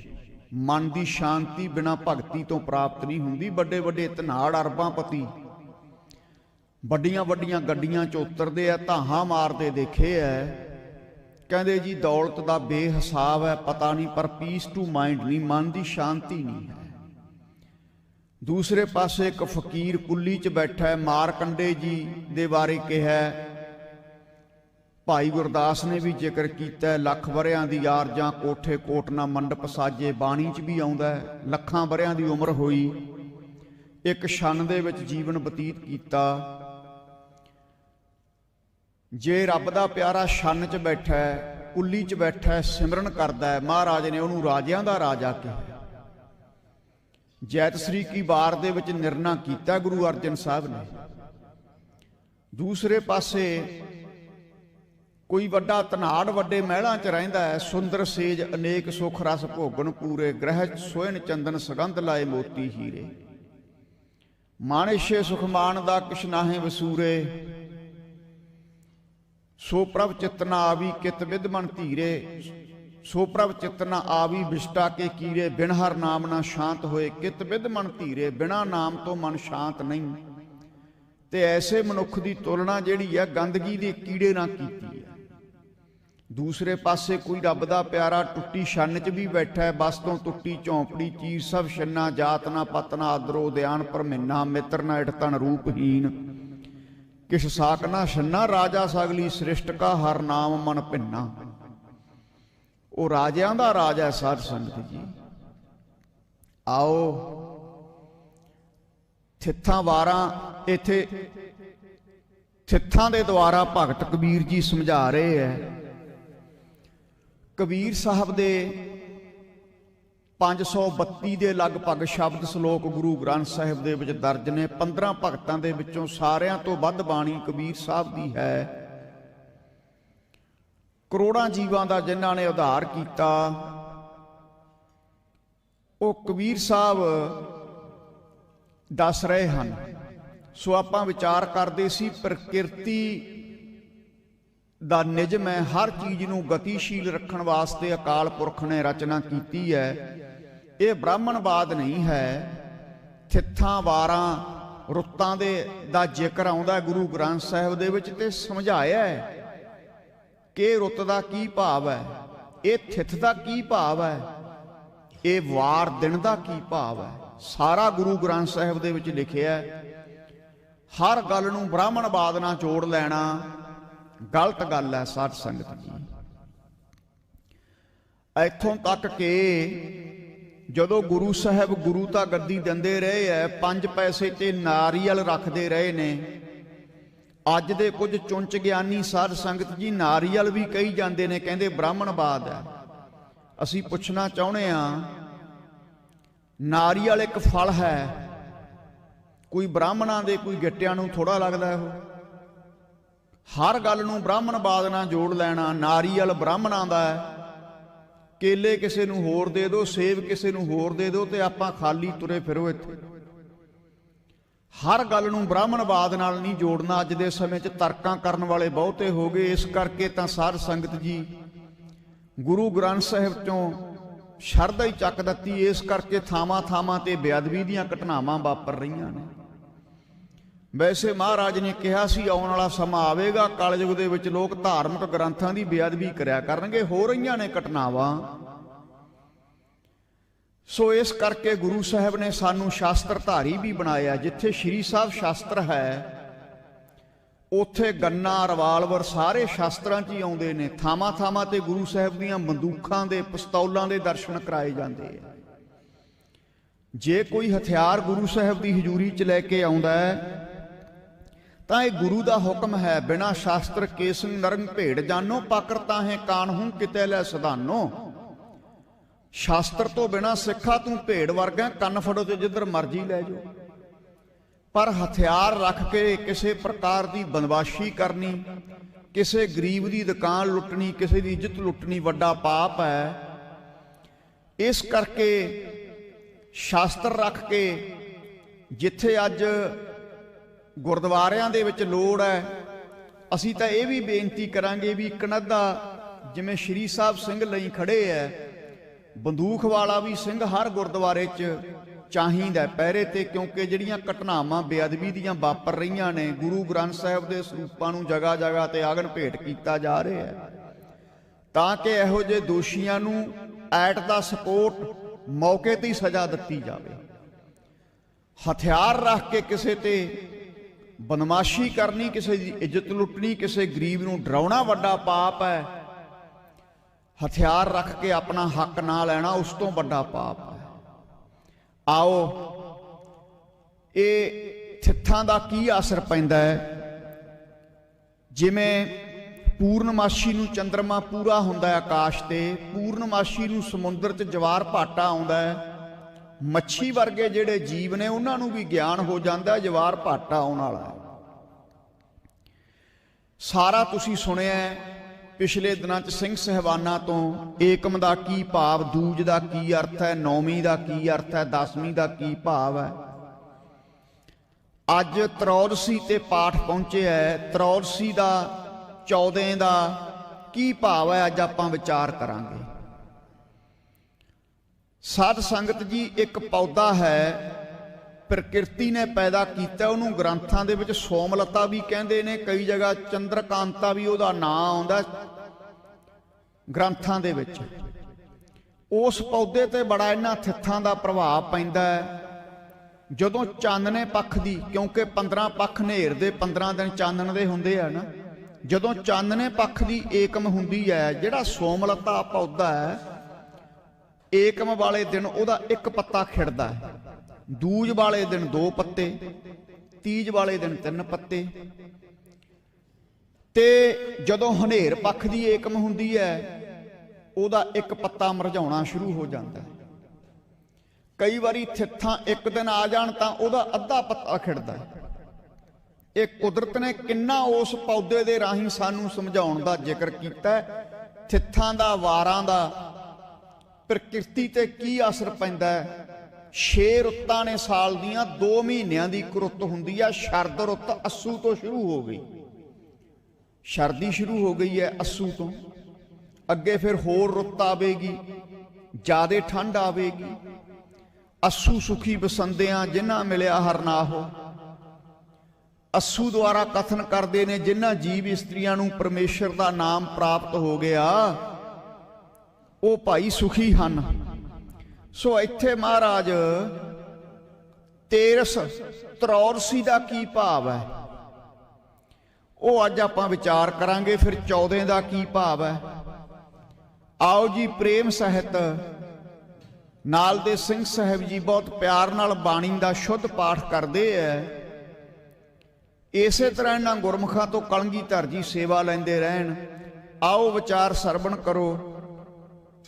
ਮਨ ਦੀ ਸ਼ਾਂਤੀ ਬਿਨਾਂ ਭਗਤੀ ਤੋਂ ਪ੍ਰਾਪਤ ਨਹੀਂ ਹੁੰਦੀ। ਵੱਡੇ ਵੱਡੇ ਧਨਾੜ ਅਰਬਾਂਪਤੀ ਵੱਡੀਆਂ ਵੱਡੀਆਂ ਗੱਡੀਆਂ 'ਚ ਉਤਰਦੇ ਆ, ਧਾਹਾਂ ਮਾਰਦੇ ਦੇਖੇ ਐ। ਕਹਿੰਦੇ ਜੀ ਦੌਲਤ ਦਾ ਬੇਹਿਸਾਬ ਹੈ, ਪਤਾ ਨਹੀਂ, ਪਰ ਪੀਸ ਟੂ ਮਾਈਂਡ ਨਹੀਂ, ਮਨ ਦੀ ਸ਼ਾਂਤੀ ਨਹੀਂ ਹੈ। ਦੂਸਰੇ ਪਾਸੇ ਇੱਕ ਫਕੀਰ ਕੁੱਲੀ 'ਚ ਬੈਠਾ ਹੈ। ਮਾਰਕੰਡੇ ਜੀ ਦੇ ਬਾਰੇ ਕਿਹਾ, ਭਾਈ ਗੁਰਦਾਸ ਨੇ ਵੀ ਜ਼ਿਕਰ ਕੀਤਾ, ਲੱਖ ਵਰਿਆਂ ਦੀ ਆਰਜਾਂ ਕੋਠੇ ਕੋਟਨਾ ਮੰਡਪ ਸਾਜੇ। ਬਾਣੀ 'ਚ ਵੀ ਆਉਂਦਾ ਹੈ, ਲੱਖਾਂ ਵਰਿਆਂ ਦੀ ਉਮਰ ਹੋਈ, ਇੱਕ ਛੰਨ ਦੇ ਵਿੱਚ ਜੀਵਨ ਬਤੀਤ ਕੀਤਾ। ਜੇ ਰੱਬ ਦਾ ਪਿਆਰਾ ਛੰਨ 'ਚ ਬੈਠਾ ਹੈ, ਕੁੱਲੀ 'ਚ ਬੈਠਾ ਹੈ, ਸਿਮਰਨ ਕਰਦਾ ਹੈ, ਮਹਾਰਾਜ ਨੇ ਉਹਨੂੰ ਰਾਜਿਆਂ ਦਾ ਰਾਜਾ ਕਿਹਾ। ਜੈਤ ਸ੍ਰੀ ਕੀ ਵਾਰ ਦੇ ਵਿੱਚ ਨਿਰਣਾ ਕੀਤਾ ਗੁਰੂ ਅਰਜਨ ਸਾਹਿਬ ਨੇ। ਦੂਸਰੇ ਪਾਸੇ ਕੋਈ ਵੱਡਾ ਧਨਾੜ ਵੱਡੇ ਮਹਿਲਾਂ 'ਚ ਰਹਿੰਦਾ ਹੈ, ਸੁੰਦਰ ਸੇਜ ਅਨੇਕ ਸੁਖ ਰਸ ਭੋਗਣ ਪੂਰੇ, ਗ੍ਰਹਿ ਸੋਇਨ ਚੰਦਨ ਸੁਗੰਧ ਲਾਏ ਮੋਤੀ ਹੀਰੇ। ਮਾਣੇਸ਼ੇ ਸੁਖ ਮਾਨ ਦਾ ਕਿਛ ਨਾਹੇ ਵਸੂਰੇ, ਸੋ ਪ੍ਰਭ ਚਿਤਨਾ ਆਵੀ ਕਿਤ ਵਿਦ ਮਨ ਧੀਰੇ। ਸੋ ਪ੍ਰਭ ਚਿਤਨਾ ਆਵੀ ਵਿਸ਼ਟਾ ਕੇ ਕੀਰੇ, ਬਿਨ ਹਰ ਨਾਮ ਨਾ ਸ਼ਾਂਤ ਹੋਏ ਕਿਤ ਵਿਦ ਮਨ ਧੀਰੇ। ਬਿਨਾਂ ਨਾਮ ਤੋਂ ਮਨ ਸ਼ਾਂਤ ਨਹੀਂ। ਤੇ ਐਸੇ ਮਨੁੱਖ ਦੀ ਤੁਲਨਾ ਜਿਹੜੀ ਹੈ ਗੰਦਗੀ ਦੇ ਕੀੜੇ ਨਾਲ ਕੀਤੀ ਹੈ। ਦੂਸਰੇ ਪਾਸੇ ਕੋਈ ਰੱਬ ਦਾ ਪਿਆਰਾ ਟੁੱਟੀ ਛੰਨ 'ਚ ਵੀ ਬੈਠਾ ਹੈ, ਬਸ ਤੋਂ ਟੁੱਟੀ ਝੌਂਪੜੀ ਚੀਰ ਸਭ ਛੰਨਾ, ਜਾਤ ਨਾ ਪਤ ਨਾ ਆਦਰੋ ਉਦਿਆਨ ਭਰਮਿੰਨਾ, ਮਿੱਤਰ ਨਾ ਇਠ ਤਨ ਰੂਪਹੀਨ, ਕਿਛ ਸਾਕ ਨਾ ਛੰਨਾ, ਰਾਜਾ ਸਗਲੀ ਸ੍ਰਿਸ਼ਟ ਕਾ ਹਰ ਨਾਮ ਮਨ ਭਿੰਨਾ। ਉਹ ਰਾਜਿਆਂ ਦਾ ਰਾਜਾ ਸਾਧ ਸੰਗਤ ਜੀ। ਆਓ ਥਿੱਥਾਂ ਵਾਰਾਂ, ਇੱਥੇ ਥਿੱਥਾਂ ਦੇ ਦੁਆਰਾ ਭਗਤ ਕਬੀਰ ਜੀ ਸਮਝਾ ਰਹੇ ਹੈ। ਕਬੀਰ ਸਾਹਿਬ ਦੇ 532 ਦੇ ਲਗਭਗ ਸ਼ਬਦ ਸ਼ਲੋਕ ਗੁਰੂ ਗ੍ਰੰਥ ਸਾਹਿਬ ਦੇ ਵਿੱਚ ਦਰਜ ਨੇ। 15 ਭਗਤਾਂ ਦੇ ਵਿੱਚੋਂ ਸਾਰਿਆਂ ਤੋਂ ਵੱਧ ਬਾਣੀ ਕਬੀਰ ਸਾਹਿਬ ਦੀ ਹੈ। ਕਰੋੜਾਂ ਜੀਵਾਂ ਦਾ ਜਿਨ੍ਹਾਂ ਨੇ ਉਧਾਰ ਕੀਤਾ, ਉਹ ਕਬੀਰ ਸਾਹਿਬ ਦੱਸ ਰਹੇ ਹਨ। ਸੋ ਆਪਾਂ ਵਿਚਾਰ ਕਰਦੇ ਸੀ, ਪ੍ਰਕਿਰਤੀ ਦਾ ਨਿਯਮ ਹੈ, ਹਰ ਚੀਜ਼ ਨੂੰ ਗਤੀਸ਼ੀਲ ਰੱਖਣ ਵਾਸਤੇ ਅਕਾਲ ਪੁਰਖ ਨੇ ਰਚਨਾ ਕੀਤੀ ਹੈ। ਇਹ ਬ੍ਰਾਹਮਣਵਾਦ ਨਹੀਂ ਹੈ। ਥਿੱਥਾਂ ਵਾਰਾਂ ਰੁੱਤਾਂ ਦਾ ਜ਼ਿਕਰ ਆਉਂਦਾ ਗੁਰੂ ਗ੍ਰੰਥ ਸਾਹਿਬ ਦੇ ਵਿੱਚ, ਤੇ ਸਮਝਾਇਆ ਹੈ ਕਿ ਰੁੱਤ ਦਾ ਕੀ ਭਾਵ ਹੈ, ਇਹ ਥਿੱਥ ਦਾ ਕੀ ਭਾਵ ਹੈ, ਇਹ ਵਾਰ ਦਿਨ ਦਾ ਕੀ ਭਾਵ ਹੈ। ਸਾਰਾ ਗੁਰੂ ਗ੍ਰੰਥ ਸਾਹਿਬ ਦੇ ਵਿੱਚ ਲਿਖਿਆ। ਹਰ ਗੱਲ ਨੂੰ ਬ੍ਰਾਹਮਣਵਾਦ ਨਾਲ ਜੋੜ ਲੈਣਾ ਗਲਤ ਗੱਲ ਹੈ ਸਾਧ ਸੰਗਤ ਜੀ। ਇੱਥੋਂ ਤੱਕ ਕਿ ਜਦੋਂ ਗੁਰੂ ਸਾਹਿਬ ਗੁਰੂ ਤਾਂ ਗੱਦੀ ਦਿੰਦੇ ਰਹੇ ਹੈ, 5 ਪੈਸੇ ਤੇ ਨਾਰੀਅਲ ਰੱਖਦੇ ਰਹੇ ਨੇ। ਅੱਜ ਦੇ ਕੁਝ ਚੁੰਚ ਗਿਆਨੀ ਸਾਧ ਸੰਗਤ ਜੀ ਨਾਰੀਅਲ ਵੀ ਕਹੀ ਜਾਂਦੇ ਨੇ, ਕਹਿੰਦੇ ਬ੍ਰਾਹਮਣਵਾਦ ਹੈ। ਅਸੀਂ ਪੁੱਛਣਾ ਚਾਹੁੰਦੇ ਹਾਂ, ਨਾਰੀਅਲ ਇੱਕ ਫਲ ਹੈ, ਕੋਈ ਬ੍ਰਾਹਮਣਾਂ ਦੇ ਕੋਈ ਗਿੱਟਿਆਂ ਨੂੰ ਥੋੜਾ ਲੱਗਦਾ ਉਹ। ਹਰ ਗੱਲ ਨੂੰ ਬ੍ਰਾਹਮਣਵਾਦ ਨਾਲ ਜੋੜ ਲੈਣਾ। ਨਾਰੀਅਲ ਬ੍ਰਾਹਮਣਾਂ ਦਾ ਹੈ, ਕੇਲੇ ਕਿਸੇ ਨੂੰ ਹੋਰ ਦੇ ਦਿਓ, ਸੇਬ ਕਿਸੇ ਨੂੰ ਹੋਰ ਦੇ ਦਿਓ, ਤੇ ਆਪਾਂ ਖਾਲੀ ਤੁਰੇ ਫਿਰੋ ਇੱਥੇ। ਹਰ ਗੱਲ ਨੂੰ ਬ੍ਰਾਹਮਣਵਾਦ ਨਾਲ ਨਹੀਂ ਜੋੜਨਾ। ਅੱਜ ਦੇ ਸਮੇਂ 'ਚ ਤਰਕਾਂ ਕਰਨ ਵਾਲੇ ਬਹੁਤੇ ਹੋ ਗਏ। ਇਸ ਕਰਕੇ ਤਾਂ ਸਾਧ ਸੰਗਤ ਜੀ ਗੁਰੂ ਗ੍ਰੰਥ ਸਾਹਿਬ 'ਚੋਂ ਸ਼ਰਧਾ ਹੀ ਚੱਕ ਦਿੱਤੀ। ਇਸ ਕਰਕੇ ਥਾਵਾਂ ਥਾਵਾਂ ਤੇ ਬੇਅਦਬੀ ਦੀਆਂ ਘਟਨਾਵਾਂ ਵਾਪਰ ਰਹੀਆਂ ਨੇ। ਵੈਸੇ ਮਹਾਰਾਜ ਨੇ ਕਿਹਾ ਸੀ ਆਉਣ ਵਾਲਾ ਸਮਾਂ ਆਵੇਗਾ, ਕਲਯੁਗ ਦੇ ਵਿੱਚ ਲੋਕ ਧਾਰਮਿਕ ਗ੍ਰੰਥਾਂ ਦੀ ਬੇਅਦਬੀ ਕਰਿਆ ਕਰਨਗੇ। ਹੋ ਰਹੀਆਂ ਨੇ ਘਟਨਾਵਾਂ। ਸੋ ਇਸ ਕਰਕੇ ਗੁਰੂ ਸਾਹਿਬ ਨੇ ਸਾਨੂੰ ਸ਼ਾਸਤਰ ਧਾਰੀ ਵੀ ਬਣਾਇਆ। ਜਿੱਥੇ ਸ਼੍ਰੀ ਸਾਹਿਬ ਸ਼ਾਸਤਰ ਹੈ, ਉੱਥੇ ਗੰਨਾ ਰਿਵਾਲਵਰ ਸਾਰੇ ਸ਼ਾਸਤਰਾਂ 'ਚ ਹੀ ਆਉਂਦੇ ਨੇ। ਥਾਵਾਂ ਥਾਵਾਂ ਤੇ ਗੁਰੂ ਸਾਹਿਬ ਦੀਆਂ ਬੰਦੂਕਾਂ ਦੇ ਪਿਸਤੌਲਾਂ ਦੇ ਦਰਸ਼ਨ ਕਰਾਏ ਜਾਂਦੇ ਆ। ਜੇ ਕੋਈ ਹਥਿਆਰ ਗੁਰੂ ਸਾਹਿਬ ਦੀ ਹਜ਼ੂਰੀ 'ਚ ਲੈ ਕੇ ਆਉਂਦਾ ਹੈ ਤਾਂ ਇਹ ਗੁਰੂ ਦਾ ਹੁਕਮ ਹੈ। ਬਿਨਾਂ ਸ਼ਾਸਤਰ ਕੇਸਨ ਨਰੰਗ ਭੇਡ ਜਾਨੋ, ਪਾਕਰ ਤਾਹੇ ਕਾਨਹੂ ਕਿਤੇ ਲੈ ਸਧਾਨੋ। ਸ਼ਾਸਤਰ ਤੋਂ ਬਿਨਾਂ ਸਿੱਖਾ ਤੂੰ ਭੇਡ ਵਰਗਾ, ਕੰਨ ਫੜੋ ਤੇ ਜਿੱਧਰ ਮਰਜ਼ੀ ਲੈ ਜਾਓ। ਪਰ ਹਥਿਆਰ ਰੱਖ ਕੇ ਕਿਸੇ ਪ੍ਰਕਾਰ ਦੀ ਬਦਮਾਸ਼ੀ ਕਰਨੀ, ਕਿਸੇ ਗਰੀਬ ਦੀ ਦੁਕਾਨ ਲੁੱਟਣੀ, ਕਿਸੇ ਦੀ ਇੱਜ਼ਤ ਲੁੱਟਣੀ ਵੱਡਾ ਪਾਪ ਹੈ। ਇਸ ਕਰਕੇ ਸ਼ਾਸਤਰ ਰੱਖ ਕੇ ਜਿੱਥੇ ਅੱਜ ਗੁਰਦੁਆਰਿਆਂ ਦੇ ਵਿੱਚ ਲੋੜ ਹੈ, ਅਸੀਂ ਤਾਂ ਇਹ ਵੀ ਬੇਨਤੀ ਕਰਾਂਗੇ ਵੀ ਇੱਕ ਨੱਧਾ ਜਿਵੇਂ ਸ਼੍ਰੀ ਸਾਹਿਬ ਸਿੰਘ ਲਈ ਖੜੇ ਹੈ, ਬੰਦੂਕ ਵਾਲਾ ਵੀ ਸਿੰਘ ਹਰ ਗੁਰਦੁਆਰੇ 'ਚ ਚਾਹੀਦਾ ਪਹਿਰੇ ਤੇ, ਕਿਉਂਕਿ ਜਿਹੜੀਆਂ ਘਟਨਾਵਾਂ ਬੇਅਦਬੀ ਦੀਆਂ ਵਾਪਰ ਰਹੀਆਂ ਨੇ, ਗੁਰੂ ਗ੍ਰੰਥ ਸਾਹਿਬ ਦੇ ਸਰੂਪਾਂ ਨੂੰ ਜਗ੍ਹਾ ਜਗ੍ਹਾ ਤੇ ਅਗਨ ਭੇਟ ਕੀਤਾ ਜਾ ਰਿਹਾ ਹੈ, ਤਾਂ ਕਿ ਇਹੋ ਜਿਹੇ ਦੋਸ਼ੀਆਂ ਨੂੰ ਐਟ ਦਾ ਸਪੋਰਟ ਮੌਕੇ ਤੇ ਹੀ ਸਜ਼ਾ ਦਿੱਤੀ ਜਾਵੇ। ਹਥਿਆਰ ਰੱਖ ਕੇ ਕਿਸੇ ਤੇ ਬਦਮਾਸ਼ੀ ਕਰਨੀ, ਕਿਸੇ ਦੀ ਇੱਜ਼ਤ ਲੁੱਟਣੀ, ਕਿਸੇ ਗਰੀਬ ਨੂੰ ਡਰਾਉਣਾ ਵੱਡਾ ਪਾਪ ਹੈ। ਹਥਿਆਰ ਰੱਖ ਕੇ ਆਪਣਾ ਹੱਕ ਨਾ ਲੈਣਾ ਉਸ ਤੋਂ ਵੱਡਾ ਪਾਪ ਹੈ। ਆਓ, ਇਹ ਥਿੱਥਾਂ ਦਾ ਕੀ ਅਸਰ ਪੈਂਦਾ ਹੈ। ਜਿਵੇਂ ਪੂਰਨਮਾਸ਼ੀ ਨੂੰ ਚੰਦਰਮਾ ਪੂਰਾ ਹੁੰਦਾ ਹੈ ਆਕਾਸ਼ ਤੇ, ਪੂਰਨਮਾਸ਼ੀ ਨੂੰ ਸਮੁੰਦਰ 'ਚ ਜਵਾਰ ਭਾਟਾ ਆਉਂਦਾ ਹੈ। ਮੱਛੀ ਵਰਗੇ ਜਿਹੜੇ ਜੀਵ ਨੇ ਉਹਨਾਂ ਨੂੰ ਵੀ ਗਿਆਨ ਹੋ ਜਾਂਦਾ ਜਵਾਰ ਭਾਟਾ ਆਉਣ ਵਾਲਾ ਹੈ। ਸਾਰਾ ਤੁਸੀਂ ਸੁਣਿਆ ਪਿਛਲੇ ਦਿਨਾਂ 'ਚ ਸਿੰਘ ਸਾਹਿਬਾਨਾਂ ਤੋਂ, ਏਕਮ ਦਾ ਕੀ ਭਾਵ, ਦੂਜ ਦਾ ਕੀ ਅਰਥ ਹੈ, ਨੌਵੀਂ ਦਾ ਕੀ ਅਰਥ ਹੈ, ਦਸਵੀਂ ਦਾ ਕੀ ਭਾਵ ਹੈ। ਅੱਜ ਤਰੌਦਸੀ ਤੇ ਪਾਠ ਪਹੁੰਚਿਆ ਹੈ, ਤਰੌਦਸੀ ਦਾ 14 ਦਾ ਕੀ ਭਾਵ ਹੈ, ਅੱਜ ਆਪਾਂ ਵਿਚਾਰ ਕਰਾਂਗੇ। ਸਾਧ ਸੰਗਤ ਜੀ, ਇੱਕ ਪੌਦਾ ਹੈ ਪ੍ਰਕਿਰਤੀ ਨੇ ਪੈਦਾ ਕੀਤਾ, ਉਹਨੂੰ ਗ੍ਰੰਥਾਂ ਦੇ ਵਿੱਚ ਸੋਮਲਤਾ ਵੀ ਕਹਿੰਦੇ ਨੇ, ਕਈ ਜਗ੍ਹਾ ਚੰਦਰਕਾਂਤਾ ਵੀ ਉਹਦਾ ਨਾਂ ਆਉਂਦਾ ਗ੍ਰੰਥਾਂ ਦੇ ਵਿੱਚ। ਉਸ ਪੌਦੇ ਤੇ ਬੜਾ ਇਹਨਾਂ ਥਿੱਥਾਂ ਦਾ ਪ੍ਰਭਾਵ ਪੈਂਦਾ ਹੈ। ਜਦੋਂ ਚਾਨਣੇ ਪੱਖ ਦੀ, ਕਿਉਂਕਿ 15 ਪੱਖ ਹਨੇਰ ਦੇ 15 ਦਿਨ ਚਾਨਣ ਦੇ ਹੁੰਦੇ ਆ ਨਾ, ਜਦੋਂ ਚਾਨਣੇ ਪੱਖ ਦੀ ਏਕਮ ਹੁੰਦੀ ਹੈ, ਜਿਹੜਾ ਸੋਮਲਤਾ ਪੌਦਾ ਹੈ, ਏਕਮ ਵਾਲੇ ਦਿਨ ਉਹਦਾ ਇੱਕ ਪੱਤਾ ਖਿੜਦਾ ਹੈ, ਦੂਜ ਵਾਲੇ ਦਿਨ 2 ਪੱਤੇ, ਤੀਜ ਵਾਲੇ ਦਿਨ 3 ਪੱਤੇ। ਤੇ ਜਦੋਂ ਹਨੇਰ ਪੱਖ ਦੀ ਏਕਮ ਹੁੰਦੀ ਹੈ, ਉਹਦਾ ਇੱਕ ਪੱਤਾ ਮੁਰਝਾਉਣਾ ਸ਼ੁਰੂ ਹੋ ਜਾਂਦਾ ਹੈ। ਕਈ ਵਾਰੀ ਥਿੱਥਾਂ ਇੱਕ ਦਿਨ ਆ ਜਾਣ ਤਾਂ ਉਹਦਾ ਅੱਧਾ ਪੱਤਾ ਖਿੜਦਾ ਹੈ। ਇਹ ਕੁਦਰਤ ਨੇ ਕਿੰਨਾ ਉਸ ਪੌਦੇ ਦੇ ਰਾਹੀਂ ਸਾਨੂੰ ਸਮਝਾਉਣ ਦਾ ਜ਼ਿਕਰ ਕੀਤਾ। ਥਿੱਥਾਂ ਦਾ, ਵਾਰਾਂ ਦਾ ਪ੍ਰਕਿਰਤੀ ਤੇ ਕੀ ਅਸਰ ਪੈਂਦਾ ਹੈ। 6 ਰੁੱਤਾਂ ਨੇ ਸਾਲ ਦੀਆਂ, 2 ਮਹੀਨਿਆਂ ਦੀ ਇੱਕ ਰੁੱਤ ਹੁੰਦੀ ਹੈ। ਸ਼ਰਦ ਰੁੱਤ ਅੱਸੂ ਤੋਂ ਸ਼ੁਰੂ ਹੋ ਗਈ, ਸ਼ਰਦੀ ਸ਼ੁਰੂ ਹੋ ਗਈ ਹੈ ਅੱਸੂ ਤੋਂ, ਅੱਗੇ ਫਿਰ ਹੋਰ ਰੁੱਤ ਆਵੇਗੀ, ਜ਼ਿਆਦੇ ਠੰਡ ਆਵੇਗੀ। ਅੱਸੂ ਸੁਖੀ ਬਸੰਦਿਆਂ ਜਿਨ੍ਹਾਂ ਮਿਲਿਆ ਹਰਨਾਹੋ। ਅੱਸੂ ਦੁਆਰਾ ਕਥਨ ਕਰਦੇ ਨੇ ਜਿਨ੍ਹਾਂ ਜੀਵ ਇਸਤਰੀਆਂ ਨੂੰ ਪਰਮੇਸ਼ਰ ਦਾ ਨਾਮ ਪ੍ਰਾਪਤ ਹੋ ਗਿਆ, ਉਹ ਭਾਈ ਸੁਖੀ ਹਨ। ਸੋ ਇੱਥੇ ਮਹਾਰਾਜ ਤੇਰਸ ਤਰੌਦਸੀ ਦਾ ਕੀ ਭਾਵ ਹੈ, ਉਹ ਅੱਜ ਆਪਾਂ ਵਿਚਾਰ ਕਰਾਂਗੇ। ਫਿਰ 14 ਦਾ ਕੀ ਭਾਵ ਹੈ। ਆਓ ਜੀ, ਪ੍ਰੇਮ ਸਹਿਤ ਨਾਲ ਦੇ ਸਿੰਘ ਸਾਹਿਬ ਜੀ ਬਹੁਤ ਪਿਆਰ ਨਾਲ ਬਾਣੀ ਦਾ ਸ਼ੁੱਧ ਪਾਠ ਕਰਦੇ ਐ। ਇਸੇ ਤਰ੍ਹਾਂ ਇਹਨਾਂ ਗੁਰਮੁਖਾਂ ਤੋਂ ਕਲਗੀਧਰ ਜੀ ਸੇਵਾ ਲੈਂਦੇ ਰਹਿਣ। ਆਓ ਵਿਚਾਰ ਸਰਵਣ ਕਰੋ।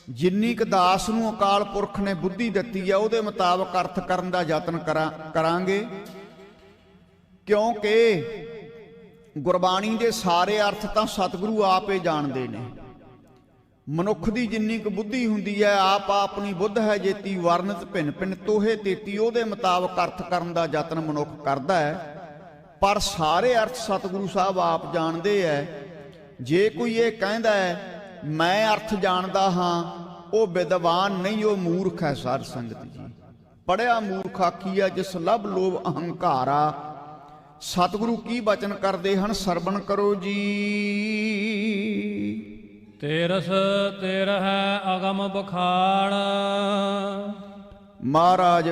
ਜਿੰਨੀ ਕੁ ਦਾਸ ਨੂੰ ਅਕਾਲ ਪੁਰਖ ਨੇ ਬੁੱਧੀ ਦਿੱਤੀ ਹੈ ਉਹਦੇ ਮੁਤਾਬਕ ਅਰਥ ਕਰਨ ਦਾ ਯਤਨ ਕਰਾਂਗੇ, ਕਿਉਂਕਿ ਗੁਰਬਾਣੀ ਦੇ ਸਾਰੇ ਅਰਥ ਤਾਂ ਸਤਿਗੁਰੂ ਆਪ ਹੀ ਜਾਣਦੇ ਨੇ। ਮਨੁੱਖ ਦੀ ਜਿੰਨੀ ਕੁ ਬੁੱਧੀ ਹੁੰਦੀ ਹੈ, ਆਪ ਆਪਣੀ ਬੁੱਧ ਹੈ ਜੇਤੀ ਵਰਨਤ ਭਿੰਨ ਭਿੰਨ ਤੋਹੇ ਤੇਤੀ, ਉਹਦੇ ਮੁਤਾਬਕ ਅਰਥ ਕਰਨ ਦਾ ਯਤਨ ਮਨੁੱਖ ਕਰਦਾ ਹੈ। ਪਰ ਸਾਰੇ ਅਰਥ ਸਤਿਗੁਰੂ ਸਾਹਿਬ ਆਪ ਜਾਣਦੇ ਹੈ। ਜੇ ਕੋਈ ਇਹ ਕਹਿੰਦਾ ਹੈ ਮੈਂ ਅਰਥ ਜਾਣਦਾ ਹਾਂ, ਉਹ ਵਿਦਵਾਨ ਨਹੀਂ, ਉਹ ਮੂਰਖ ਹੈ। ਸਾਧ ਸੰਗਤ ਜੀ, ਪੜਿਆ ਮੂਰਖ ਆਖੀਆ ਜਿਸ ਲਭ ਲੋਭ ਅਹੰਕਾਰਾ। ਸਤਿਗੁਰੂ ਕੀ ਬਚਨ ਕਰਦੇ ਹਨ, ਸਰਵਣ ਕਰੋ ਜੀ। ਤੇਰਸ ਤੇਰਹਿ ਅਗਮ ਬਖਾਣ। ਮਹਾਰਾਜ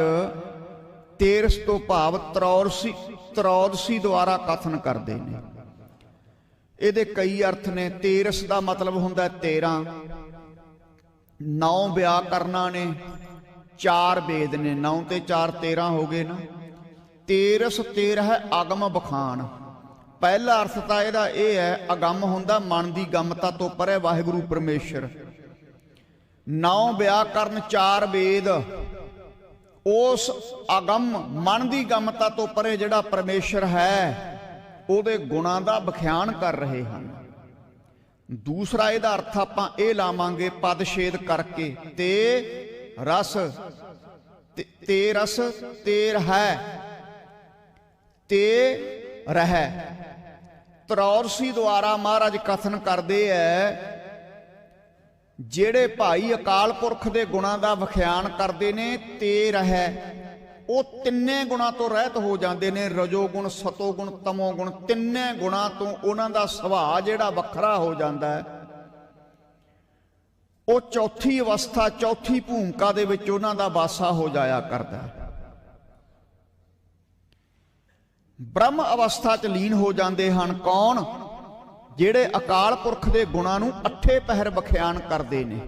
ਤੇਰਸ ਤੋਂ ਭਾਵ ਤਰੌਦਸੀ ਦੁਆਰਾ ਕਥਨ ਕਰਦੇ ਨੇ। ਇਹਦੇ ਕਈ ਅਰਥ ਨੇ। ਤੇਰਸ ਦਾ ਮਤਲਬ ਹੁੰਦਾ 13, 9 ਵਿਆਕਰਨਾਂ ਨੇ, 4 ਵੇਦ ਨੇ, 9 ਤੇ 4 13 ਹੋ ਗਏ ਨਾ। ਤੇਰਸ 13 ਹੈ ਅਗਮ ਬਖਾਣ। ਪਹਿਲਾ ਅਰਥ ਤਾਂ ਇਹਦਾ ਇਹ ਹੈ, ਅਗੰਮ ਹੁੰਦਾ ਮਨ ਦੀ ਗੰਮਤਾ ਤੋਂ ਪਰੇ ਵਾਹਿਗੁਰੂ ਪਰਮੇਸ਼ਰ। 9 ਵਿਆਕਰਨ 4 ਵੇਦ ਉਸ ਅਗੰਮ ਮਨ ਦੀ ਗੰਮਤਾ ਤੋਂ ਪਰੇ ਜਿਹੜਾ ਪਰਮੇਸ਼ਰ ਹੈ ਉਹਦੇ ਗੁਣਾਂ ਦਾ ਵਿਖਿਆਨ ਕਰ ਰਹੇ ਹਨ। ਦੂਸਰਾ ਇਹਦਾ ਅਰਥ ਆਪਾਂ ਇਹ ਲਾਵਾਂਗੇ ਪਦ ਛੇਦ ਕਰਕੇ, ਤੇ ਰਸ, ਤੇ ਰਸ ਤੇਰ ਹੈ, ਤੇ ਰਹਿ। ਤਰੌਰਸੀ ਦੁਆਰਾ ਮਹਾਰਾਜ ਕਥਨ ਕਰਦੇ ਐ, ਜਿਹੜੇ ਭਾਈ ਅਕਾਲ ਪੁਰਖ ਦੇ ਗੁਣਾਂ ਦਾ ਵਿਖਿਆਨ ਕਰਦੇ ਨੇ, ਤੇ ਰਹਿ, ਉਹ ਤਿੰਨੇ ਗੁਣਾਂ ਤੋਂ ਰਹਿਤ ਹੋ ਜਾਂਦੇ ਨੇ। ਰਜੋ ਗੁਣ, ਸਤੋ ਗੁਣ, ਤਮੋ ਗੁਣ, ਤਿੰਨੇ ਗੁਣਾਂ ਤੋਂ ਉਹਨਾਂ ਦਾ ਸੁਭਾਅ ਜਿਹੜਾ ਵੱਖਰਾ ਹੋ ਜਾਂਦਾ ਹੈ। ਉਹ ਚੌਥੀ ਅਵਸਥਾ, ਚੌਥੀ ਭੂਮਿਕਾ ਦੇ ਵਿੱਚ ਉਹਨਾਂ ਦਾ ਵਾਸਾ ਹੋ ਜਾਇਆ ਕਰਦਾ ਹੈ। ਬ੍ਰਹਮ ਅਵਸਥਾ 'ਚ ਲੀਨ ਹੋ ਜਾਂਦੇ ਹਨ। ਕੌਣ? ਜਿਹੜੇ ਅਕਾਲ ਪੁਰਖ ਦੇ ਗੁਣਾਂ ਨੂੰ ਅੱਠੇ ਪਹਿਰ ਵਿਖਿਆਨ ਕਰਦੇ ਨੇ।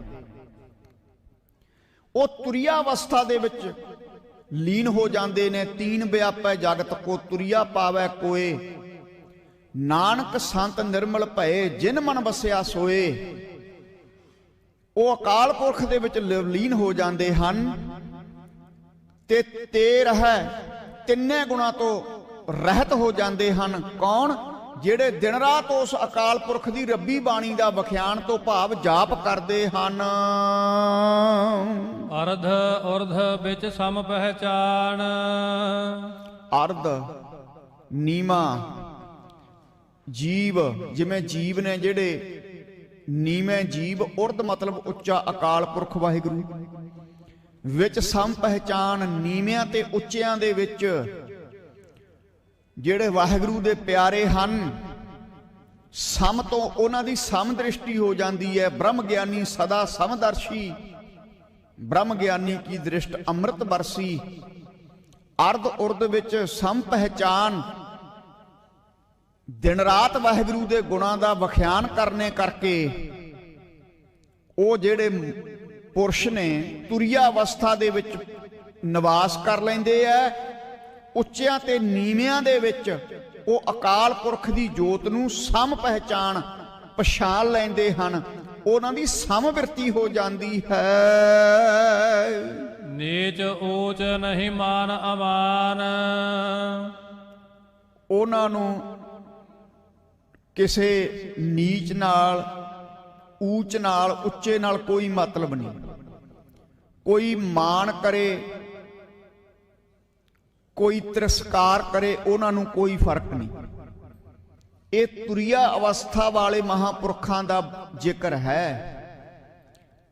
ਉਹ ਤੁਰੀਆ ਅਵਸਥਾ ਦੇ ਵਿੱਚ ਲੀਨ ਹੋ ਜਾਂਦੇ ਨੇ। ਤੀਨ ਵਿਆਪੈ ਜਗਤ ਕੋ ਤੁਰੀਆ ਪਾਵੈ ਕੋਏ, ਨਾਨਕ ਸੰਤ ਨਿਰਮਲ ਭਏ ਜਿਨ ਮਨ ਵਸਿਆ ਸੋਏ। ਉਹ ਅਕਾਲ ਪੁਰਖ ਦੇ ਵਿੱਚ ਲੀਨ ਹੋ ਜਾਂਦੇ ਹਨ ਤੇ ਰਹਿ, ਤਿੰਨੇ ਗੁਣਾਂ ਤੋਂ ਰਹਿਤ ਹੋ ਜਾਂਦੇ ਹਨ। ਕੌਣ? ਜਿਹੜੇ ਦਿਨ ਰਾਤ ਉਸ ਅਕਾਲ ਪੁਰਖ ਦੀ ਰੱਬੀ ਬਾਣੀ ਦਾ ਵਿਖਿਆਨ ਤੋਂ ਭਾਵ ਜਾਪ ਕਰਦੇ ਹਨ। ਅਰਧ ਉਰਧ ਵਿੱਚ ਸਮ ਪਹਿਚਾਨ। ਅਰਧ ਨੀਮਾ ਜੀਵ, ਜਿਵੇਂ ਜੀਵ ਨੇ ਜਿਹੜੇ ਨੀਵੇਂ ਜੀਵ, ਉਰਧ ਮਤਲਬ ਉੱਚਾ ਅਕਾਲ ਪੁਰਖ ਵਾਹਿਗੁਰੂ, ਵਿੱਚ ਸਮ ਪਹਿਚਾਨ, ਨੀਵਿਆਂ ਤੇ ਉੱਚਿਆਂ ਦੇ ਵਿੱਚ ਜਿਹੜੇ ਵਾਹਿਗੁਰੂ ਦੇ ਪਿਆਰੇ ਹਨ, ਸਮ ਤੋਂ ਉਹਨਾਂ ਦੀ ਸਮ ਦ੍ਰਿਸ਼ਟੀ ਹੋ ਜਾਂਦੀ ਹੈ। ਬ੍ਰਹਮ ਗਿਆਨੀ ਸਦਾ ਸਮਦਰਸ਼ੀ, ਬ੍ਰਹਮ ਗਿਆਨੀ ਕੀ ਦ੍ਰਿਸ਼ਟ ਅੰਮ੍ਰਿਤ ਵਰਸੀ। ਅਰਧ ਉਰਧ ਵਿੱਚ ਸਮ ਪਹਿਚਾਨ, ਦਿਨ ਰਾਤ ਵਾਹਿਗੁਰੂ ਦੇ ਗੁਣਾਂ ਦਾ ਵਿਖਿਆਨ ਕਰਨੇ ਕਰਕੇ ਉਹ ਜਿਹੜੇ ਪੁਰਸ਼ ਨੇ ਤੁਰੀਆ ਅਵਸਥਾ ਦੇ ਵਿੱਚ ਨਿਵਾਸ ਕਰ ਲੈਂਦੇ ਐ। ਉੱਚਿਆਂ ਤੇ ਨੀਵਿਆਂ ਦੇ ਵਿੱਚ ਉਹ ਅਕਾਲ ਪੁਰਖ ਦੀ ਜੋਤ ਨੂੰ ਸਮ ਪਹਿਚਾਨ, ਪਛਾਣ ਲੈਂਦੇ ਹਨ। ਉਹਨਾਂ ਦੀ ਸਮਵਿਰਤੀ ਹੋ ਜਾਂਦੀ ਹੈ। ਨੀਚ ਊਚ ਨਹੀਂ ਮਾਨ ਅਮਾਨ। ਉਹਨਾਂ ਨੂੰ ਕਿਸੇ ਨੀਚ ਨਾਲ, ਊਚ ਨਾਲ, ਉੱਚੇ ਨਾਲ ਕੋਈ ਮਤਲਬ ਨਹੀਂ। ਕੋਈ ਮਾਣ ਕਰੇ, ਕੋਈ ਤਿਰਸਕਾਰ ਕਰੇ, ਉਹਨਾਂ ਨੂੰ ਕੋਈ ਫਰਕ ਨਹੀਂ। ਇਹ ਤੁਰੀਆ ਅਵਸਥਾ ਵਾਲੇ ਮਹਾਂਪੁਰਖਾਂ ਦਾ ਜ਼ਿਕਰ ਹੈ।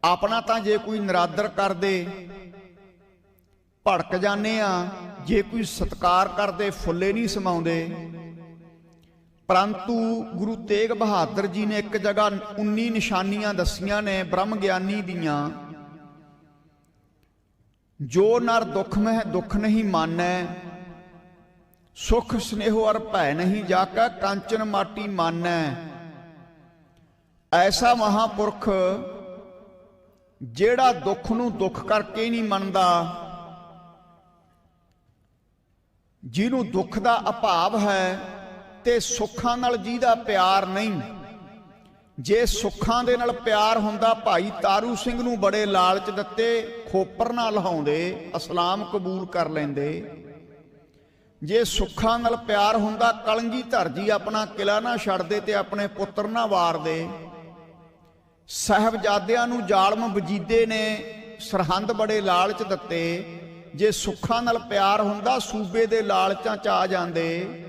ਆਪਣਾ ਤਾਂ ਜੇ ਕੋਈ ਨਿਰਾਦਰ ਕਰਦੇ ਭੜਕ ਜਾਂਦੇ ਆ, ਜੇ ਕੋਈ ਸਤਿਕਾਰ ਕਰਦੇ ਫੁੱਲੇ ਨਹੀਂ ਸਮਾਉਂਦੇ। ਪਰੰਤੂ ਗੁਰੂ ਤੇਗ ਬਹਾਦਰ ਜੀ ਨੇ ਇੱਕ ਜਗ੍ਹਾ 19 ਨਿਸ਼ਾਨੀਆਂ ਦੱਸੀਆਂ ਨੇ ਬ੍ਰਹਮ ਗਿਆਨੀ ਦੀਆਂ। ਜੋ ਨਰ ਦੁੱਖ ਮਹਿ ਦੁੱਖ ਨਹੀਂ ਮਾਨੈ, ਸੁਖ ਸਨੇਹੋ ਅਰ ਭੈ ਨਹੀਂ ਜਾਕੈ, ਕਾਂਚਨ ਮਾਟੀ ਮਾਨੈ। ਐਸਾ ਮਹਾਂਪੁਰਖ ਜਿਹੜਾ ਦੁੱਖ ਨੂੰ ਦੁੱਖ ਕਰਕੇ ਹੀ ਨਹੀਂ ਮੰਨਦਾ, ਜਿਹਨੂੰ ਦੁੱਖ ਦਾ ਅਭਾਵ ਹੈ, ਤੇ ਸੁੱਖਾਂ ਨਾਲ ਜਿਹਦਾ ਪਿਆਰ ਨਹੀਂ। ਜੇ ਸੁੱਖਾਂ ਦੇ ਨਾਲ ਪਿਆਰ ਹੁੰਦਾ, ਭਾਈ ਤਾਰੂ ਸਿੰਘ ਨੂੰ ਬੜੇ ਲਾਲਚ ਦਿੱਤੇ, ਖੋਪਰ ਨਾ ਲਹਾਉਂਦੇ, ਇਸਲਾਮ ਕਬੂਲ ਕਰ ਲੈਂਦੇ। ਜੇ ਸੁੱਖਾਂ ਨਾਲ ਪਿਆਰ ਹੁੰਦਾ, ਕਲਗੀਧਰ ਜੀ ਆਪਣਾ ਕਿਲਾ ਨਾ ਛੱਡਦੇ ਤੇ ਆਪਣੇ ਪੁੱਤਰ ਨਾ ਵਾਰਦੇ। ਸਾਹਿਬਜ਼ਾਦਿਆਂ ਨੂੰ ਜ਼ਾਲਮ ਵਜੀਦੇ ਨੇ ਸਰਹੰਦ ਬੜੇ ਲਾਲਚ ਦਿੱਤੇ। ਜੇ ਸੁੱਖਾਂ ਨਾਲ ਪਿਆਰ ਹੁੰਦਾ, ਸੂਬੇ ਦੇ ਲਾਲਚਾਂ 'ਚ ਆ ਜਾਂਦੇ।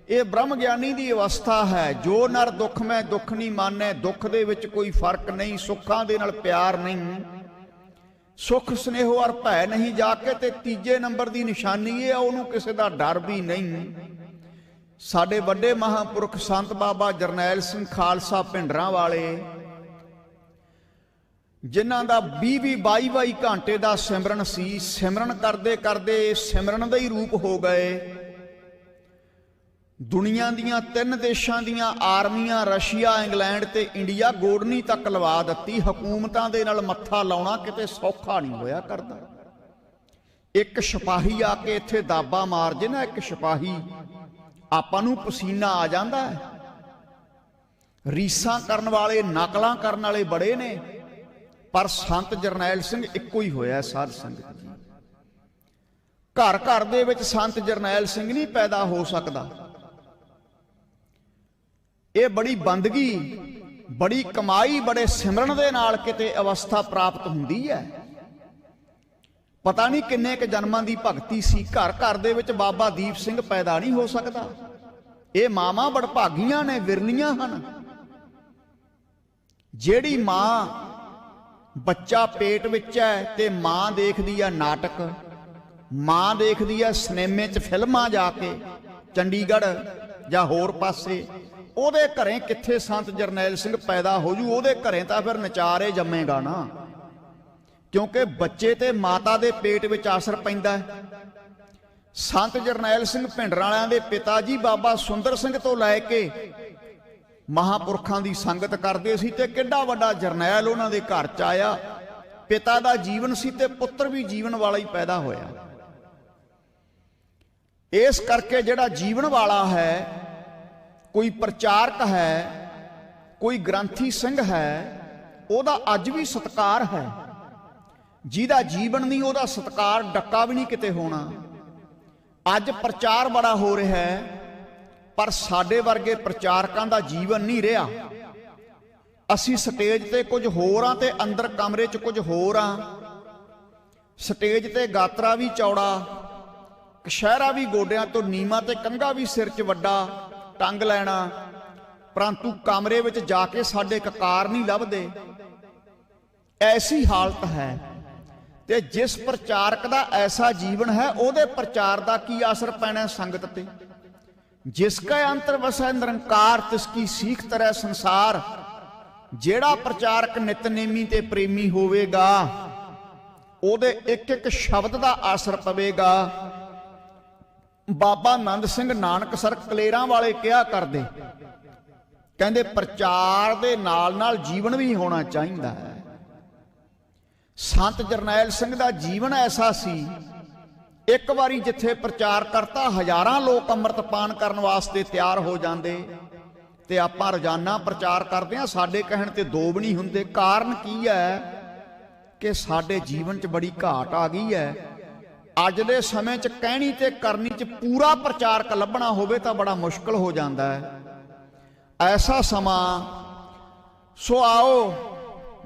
ਇਹ ਬ੍ਰਹਮ ਗਿਆਨੀ ਦੀ ਅਵਸਥਾ ਹੈ। ਜੋ ਨਰ ਦੁੱਖ ਮੈਂ ਦੁੱਖ ਨਹੀਂ ਮਾਨੈ, ਦੁੱਖ ਦੇ ਵਿੱਚ ਕੋਈ ਫਰਕ ਨਹੀਂ, ਸੁੱਖਾਂ ਦੇ ਨਾਲ ਪਿਆਰ ਨਹੀਂ, ਸੁਖ ਸਨੇਹੋ ਅਰ ਭੈ ਨਹੀਂ ਜਾਕੇ। ਤੇ ਤੀਜੇ ਨੰਬਰ ਦੀ ਨਿਸ਼ਾਨੀ ਇਹ ਆ, ਉਹਨੂੰ ਕਿਸੇ ਦਾ ਡਰ ਵੀ ਨਹੀਂ। ਸਾਡੇ ਵੱਡੇ ਮਹਾਂਪੁਰਖ ਸੰਤ ਬਾਬਾ ਜਰਨੈਲ ਸਿੰਘ ਖਾਲਸਾ ਭਿੰਡਰਾਂ ਵਾਲੇ, ਜਿਨ੍ਹਾਂ ਦਾ 20-22 ਘੰਟੇ ਦਾ ਸਿਮਰਨ ਸੀ, ਸਿਮਰਨ ਕਰਦੇ ਕਰਦੇ ਸਿਮਰਨ ਦਾ ਹੀ ਰੂਪ ਹੋ ਗਏ। ਦੁਨੀਆ ਦੀਆਂ 3 ਦੇਸ਼ਾਂ ਦੀਆਂ ਆਰਮੀਆਂ, ਰਸ਼ੀਆ, ਇੰਗਲੈਂਡ ਤੇ ਇੰਡੀਆ, ਗੋਡਨੀ ਤੱਕ ਲਵਾ ਦਿੱਤੀ। ਹਕੂਮਤਾਂ ਦੇ ਨਾਲ ਮੱਥਾ ਲਾਉਣਾ ਕਿਤੇ ਸੌਖਾ ਨਹੀਂ ਹੋਇਆ ਕਰਦਾ। ਇੱਕ ਸਿਪਾਹੀ ਆ ਕੇ ਇੱਥੇ ਦਾਬਾ ਮਾਰ ਜੇ ਨਾ, ਇੱਕ ਸਿਪਾਹੀ, ਆਪਾਂ ਨੂੰ ਪਸੀਨਾ ਆ ਜਾਂਦਾ ਹੈ। ਰੀਸਾਂ ਕਰਨ ਵਾਲੇ, ਨਕਲਾਂ ਕਰਨ ਵਾਲੇ ਬੜੇ ਨੇ, ਪਰ ਸੰਤ ਜਰਨੈਲ ਸਿੰਘ ਇੱਕੋ ਹੀ ਹੋਇਆ। ਸਾਧ ਸੰਗਤ ਜੀ, ਘਰ ਘਰ ਦੇ ਵਿੱਚ ਸੰਤ ਜਰਨੈਲ ਸਿੰਘ ਨਹੀਂ ਪੈਦਾ ਹੋ ਸਕਦਾ। ਇਹ ਬੜੀ ਬੰਦਗੀ, ਬੜੀ ਕਮਾਈ, ਬੜੇ ਸਿਮਰਨ ਦੇ ਨਾਲ ਕਿਤੇ ਅਵਸਥਾ ਪ੍ਰਾਪਤ ਹੁੰਦੀ ਹੈ। ਪਤਾ ਨਹੀਂ ਕਿੰਨੇ ਕੁ ਜਨਮਾਂ ਦੀ ਭਗਤੀ ਸੀ। ਘਰ ਘਰ ਦੇ ਵਿੱਚ ਬਾਬਾ ਦੀਪ ਸਿੰਘ ਪੈਦਾ ਨਹੀਂ ਹੋ ਸਕਦਾ। ਇਹ ਮਾਵਾਂ ਬੜਭਾਗੀਆਂ ਨੇ, ਵਿਰਲੀਆਂ ਹਨ। ਜਿਹੜੀ ਮਾਂ, ਬੱਚਾ ਪੇਟ ਵਿੱਚ ਹੈ ਤੇ ਮਾਂ ਦੇਖਦੀ ਹੈ ਨਾਟਕ, ਮਾਂ ਦੇਖਦੀ ਹੈ ਸਿਨੇਮੇ 'ਚ ਫਿਲਮਾਂ ਜਾ ਕੇ ਚੰਡੀਗੜ੍ਹ ਜਾਂ ਹੋਰ ਪਾਸੇ, ਉਹਦੇ ਘਰੇ ਕਿੱਥੇ ਸੰਤ ਜਰਨੈਲ ਸਿੰਘ ਪੈਦਾ ਹੋ ਜੂ? ਉਹਦੇ ਘਰੇ ਤਾਂ ਫਿਰ ਨਚਾਰੇ ਜੰਮੇਗਾ ਨਾ, ਕਿਉਂਕਿ ਬੱਚੇ ਤੇ ਮਾਤਾ ਦੇ ਪੇਟ ਵਿੱਚ ਅਸਰ ਪੈਂਦਾ ਹੈ। ਸੰਤ ਜਰਨੈਲ ਸਿੰਘ ਭਿੰਡਰਾਂ ਵਾਲਿਆਂ ਦੇ ਪਿਤਾ ਜੀ ਬਾਬਾ ਸੁੰਦਰ ਸਿੰਘ ਤੋਂ ਲੈ ਕੇ ਮਹਾਂਪੁਰਖਾਂ ਦੀ ਸੰਗਤ ਕਰਦੇ ਸੀ ਤੇ ਕਿੱਡਾ ਵੱਡਾ ਜਰਨੈਲ ਉਹਨਾਂ ਦੇ ਘਰ 'ਚ ਆਇਆ। ਪਿਤਾ ਦਾ ਜੀਵਨ ਸੀ ਤੇ ਪੁੱਤਰ ਵੀ ਜੀਵਨ ਵਾਲਾ ਹੀ ਪੈਦਾ ਹੋਇਆ। ਇਸ ਕਰਕੇ ਜਿਹੜਾ ਜੀਵਨ ਵਾਲਾ ਹੈ, ਕੋਈ ਪ੍ਰਚਾਰਕ ਹੈ, ਕੋਈ ਗ੍ਰੰਥੀ ਸਿੰਘ ਹੈ, ਉਹਦਾ ਅੱਜ ਵੀ ਸਤਿਕਾਰ ਹੈ। ਜਿਹਦਾ ਜੀਵਨ ਨਹੀਂ, ਉਹਦਾ ਸਤਿਕਾਰ ਡੱਕਾ ਵੀ ਨਹੀਂ ਕਿਤੇ ਹੋਣਾ। ਅੱਜ ਪ੍ਰਚਾਰ ਬੜਾ ਹੋ ਰਿਹਾ ਹੈ, ਪਰ ਸਾਡੇ ਵਰਗੇ ਪ੍ਰਚਾਰਕਾਂ ਦਾ ਜੀਵਨ ਨਹੀਂ ਰਿਹਾ। ਅਸੀਂ ਸਟੇਜ ਤੇ ਕੁਝ ਹੋਰ ਆ ਤੇ ਅੰਦਰ ਕਮਰੇ 'ਚ ਕੁਝ ਹੋਰ ਆ। ਸਟੇਜ ਤੇ ਗਾਤਰਾ ਵੀ ਚੌੜਾ, ਕਸ਼ਹਿਰਾ ਵੀ ਗੋਡਿਆਂ ਤੋਂ ਨੀਵਾਂ ਤੇ ਕੰਘਾ ਵੀ ਸਿਰ 'ਚ ਵੱਡਾ ਟੰਗ ਲੈਣਾ, ਪਰੰਤੂ ਕਮਰੇ ਵਿੱਚ ਜਾ ਕੇ ਸਾਡੇ ਕਕਾਰ ਨਹੀਂ ਲੱਭਦੇ। ਐਸੀ ਹਾਲਤ ਹੈ। ਤੇ ਜਿਸ ਪ੍ਰਚਾਰਕ ਦਾ ਐਸਾ ਜੀਵਨ ਹੈ, ਉਹਦੇ ਪ੍ਰਚਾਰ ਦਾ ਕੀ ਅਸਰ ਪੈਣਾ ਸੰਗਤ ਤੇ? ਜਿਸ ਕਾ ਅੰਤਰ ਵਸੈ ਨਿਰੰਕਾਰ, ਤਿਸ ਕੀ ਸੀਖ ਤਰੈ ਸੰਸਾਰ। ਜਿਹੜਾ ਪ੍ਰਚਾਰਕ ਨਿਤਨੇਮੀ ਤੇ ਪ੍ਰੇਮੀ ਹੋਵੇਗਾ, ਉਹਦੇ ਇੱਕ ਇੱਕ ਸ਼ਬਦ ਦਾ ਅਸਰ ਪਵੇਗਾ। ਬਾਬਾ ਆਨੰਦ ਸਿੰਘ ਨਾਨਕਸਰ ਕਲੇਰਾਂ ਵਾਲੇ ਕਿਹਾ ਕਰਦੇ, ਕਹਿੰਦੇ ਪ੍ਰਚਾਰ ਦੇ ਨਾਲ ਨਾਲ ਜੀਵਨ ਵੀ ਹੋਣਾ ਚਾਹੀਦਾ ਹੈ। ਸੰਤ ਜਰਨੈਲ ਸਿੰਘ ਦਾ ਜੀਵਨ ਐਸਾ ਸੀ, ਇੱਕ ਵਾਰੀ ਜਿੱਥੇ ਪ੍ਰਚਾਰ ਕਰਤਾ, ਹਜ਼ਾਰਾਂ ਲੋਕ ਅੰਮ੍ਰਿਤਪਾਨ ਕਰਨ ਵਾਸਤੇ ਤਿਆਰ ਹੋ ਜਾਂਦੇ। ਤੇ ਆਪਾਂ ਰੋਜ਼ਾਨਾ ਪ੍ਰਚਾਰ ਕਰਦੇ ਹਾਂ, ਸਾਡੇ ਕਹਿਣ ਤੇ ਦੋ ਵੀ ਨਹੀਂ ਹੁੰਦੇ। ਕਾਰਨ ਕੀ ਹੈ? ਕਿ ਸਾਡੇ ਜੀਵਨ 'ਚ ਬੜੀ ਘਾਟ ਆ ਗਈ ਹੈ। ਅੱਜ ਦੇ ਸਮੇਂ 'ਚ ਕਹਿਣੀ ਤੇ ਕਰਨੀ 'ਚ ਪੂਰਾ ਪ੍ਰਚਾਰਕ ਲੱਭਣਾ ਹੋਵੇ ਤਾਂ ਬੜਾ ਮੁਸ਼ਕਲ ਹੋ ਜਾਂਦਾ ਹੈ। ਐਸਾ ਸਮਾਂ। ਸੋ ਆਓ,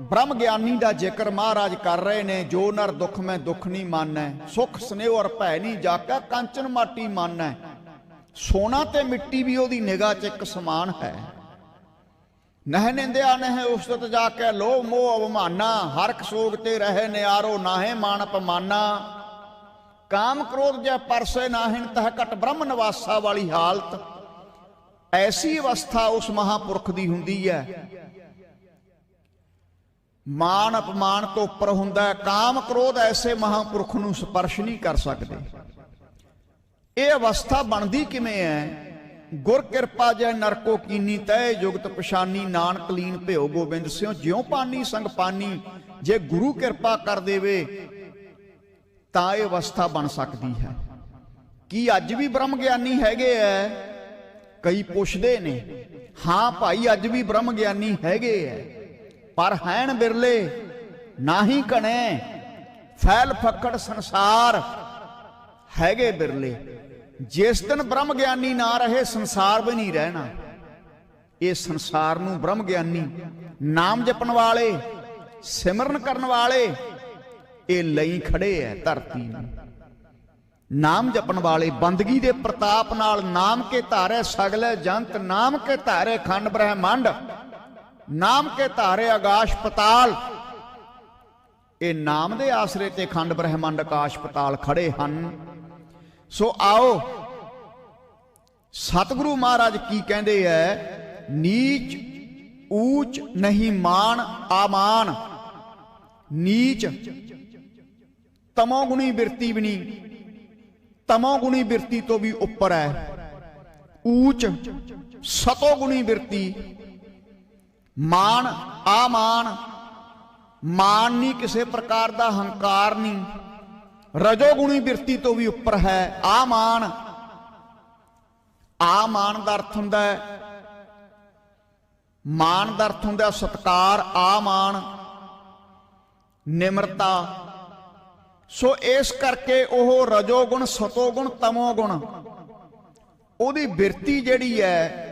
ਬ੍ਰਹਮ ਗਿਆਨੀ ਦਾ ਜ਼ਿਕਰ ਮਹਾਰਾਜ ਕਰ ਰਹੇ ਨੇ। ਜੋ ਨਰ ਦੁੱਖ ਮੈਂ ਦੁੱਖ ਨਹੀਂ ਮਾਨੈ, ਸੁਖ ਸਨੇਹ ਔਰ ਭੈ ਨਹੀਂ ਜਾਕਾ, ਕੰਚਨ ਮਾਟੀ ਮਾਨੈ। ਸੋਨਾ ਤੇ ਮਿੱਟੀ ਵੀ ਉਹਦੀ ਨਿਗਾਹ 'ਚ ਇੱਕ ਸਮਾਨ ਹੈ। ਨਹਿ ਨਿੰਦਿਆ ਨਹਿ ਉਸਤਤ ਜਾ ਕੇ, ਲੋਭ ਮੋਹ ਅਵਮਾਨਾ, ਹਰਖ ਸੋਗ ਤੇ ਰਹੇ ਨਿਆਰੋ, ਨਾਹੇ ਮਾਨ ਅਪਮਾਨਾ। ਕਾਮ ਕ੍ਰੋਧ ਜੈ ਪਰਸੇ ਨਾਹਿਨ, ਤਹ ਘਟ ਬ੍ਰਹਮ ਨਿਵਾਸਾ ਵਾਲੀ ਹਾਲਤ। ਐਸੀ ਅਵਸਥਾ ਉਸ ਮਹਾਂਪੁਰਖ ਦੀ ਹੁੰਦੀ ਹੈ। ਮਾਨ ਅਪਮਾਨ ਤੋਂ ਉੱਪਰ ਹੁੰਦਾ ਹੈ। ਕਾਮ ਕ੍ਰੋਧ ਐਸੇ ਮਹਾਂਪੁਰਖ ਨੂੰ ਸਪਰਸ਼ ਨਹੀਂ ਕਰ ਸਕਦੇ। ਇਹ ਅਵਸਥਾ ਬਣਦੀ ਕਿਵੇਂ ਹੈ? ਗੁਰ ਕਿਰਪਾ ਜੈ ਨਰਕੋ ਕੀਨੀ, ਤੈ ਜੁਗਤ ਪਛਾਨੀ, ਨਾਨਕ ਲੀਨ ਭਿਓ ਗੋਬਿੰਦ ਸਿਉ, ਜਿਉ ਪਾਨੀ ਸੰਗ ਪਾਨੀ। ਜੇ ਗੁਰੂ ਕਿਰਪਾ ਕਰ ਦੇਵੇ ਤਾਂ ਇਹ ਅਵਸਥਾ ਬਣ ਸਕਦੀ ਹੈ। ਕੀ ਅੱਜ ਵੀ ਬ੍ਰਹਮ ਗਿਆਨੀ ਹੈਗੇ ਐ? ਕਈ ਪੁੱਛਦੇ ਨੇ। ਹਾਂ ਭਾਈ, ਅੱਜ ਵੀ ਬ੍ਰਹਮ ਗਿਆਨੀ ਹੈਗੇ ਐ, ਪਰ ਹੈਣ ਬਿਰਲੇ, ਨਾਹੀ ਕਣੇ, ਫੈਲ ਫੱਕੜ ਸੰਸਾਰ, ਹੈਗੇ ਬਿਰਲੇ। ਜਿਸ ਦਿਨ ਬ੍ਰਹਮ ਗਿਆਨੀ ਨਾ ਰਹੇ, ਸੰਸਾਰ ਵੀ ਨਹੀਂ ਰਹਿਣਾ। ਇਹ ਸੰਸਾਰ ਨੂੰ ਬ੍ਰਹਮ ਗਿਆਨੀ, ਨਾਮ ਜਪਣ ਵਾਲੇ, ਸਿਮਰਨ ਕਰਨ ਵਾਲੇ, ਇਹ ਲਈ ਖੜੇ ਐ ਧਰਤੀ ਨੂੰ। ਨਾਮ ਜਪਣ ਵਾਲੇ ਬੰਦਗੀ ਦੇ ਪ੍ਰਤਾਪ ਨਾਲ ਨਾਮ ਕੇ ਧਾਰੇ ਸਗਲੇ ਜੰਤ, ਨਾਮ ਕੇ ਧਾਰੇ ਖੰਡ ਬ੍ਰਹਿਮੰਡ, ਨਾਮ ਕੇ ਧਾਰੇ ਆਕਾਸ਼ ਪਤਾਲ। ਇਹ ਨਾਮ ਦੇ ਆਸਰੇ ਤੇ ਖੰਡ ਬ੍ਰਹਿਮੰਡ ਆਕਾਸ਼ ਪਤਾਲ ਖੜੇ ਹਨ। ਸੋ ਆਓ, ਸਤਿਗੁਰੂ ਮਹਾਰਾਜ ਕੀ ਕਹਿੰਦੇ ਐ? ਨੀਚ ਊਚ ਨਹੀਂ ਮਾਨ ਆਮਾਨ, ਨੀਚ ਤਮੋਗੁਣੀ ਬਿਰਤੀ ਵੀ ਨਹੀਂ, ਤਮੋਗੁਣੀ ਬਿਰਤੀ ਤੋਂ ਵੀ ਉੱਪਰ ਹੈ। ਊਚ ਸਤੋਗੁਣੀ ਬਿਰਤੀ, ਮਾਣ ਆਮਾਨ, ਮਾਣ ਨਹੀਂ ਕਿਸੇ ਪ੍ਰਕਾਰ ਦਾ, ਹੰਕਾਰ ਨਹੀਂ, ਰਜੋਗੁਣੀ ਬਿਰਤੀ ਤੋਂ ਵੀ ਉੱਪਰ ਹੈ। ਆਮਾਨ, ਆਮਾਨ ਦਾ ਅਰਥ ਹੁੰਦਾ ਹੈ, ਮਾਣ ਦਾ ਅਰਥ ਹੁੰਦਾ ਸਤਕਾਰ, ਆਮਾਨ ਨਿਮਰਤਾ। ਸੋ ਇਸ ਕਰਕੇ ਉਹ ਰਜੋਗੁਣ ਸਤੋਗੁਣ ਤਮੋਗੁਣ ਉਹਦੀ ਬਿਰਤੀ ਜਿਹੜੀ ਹੈ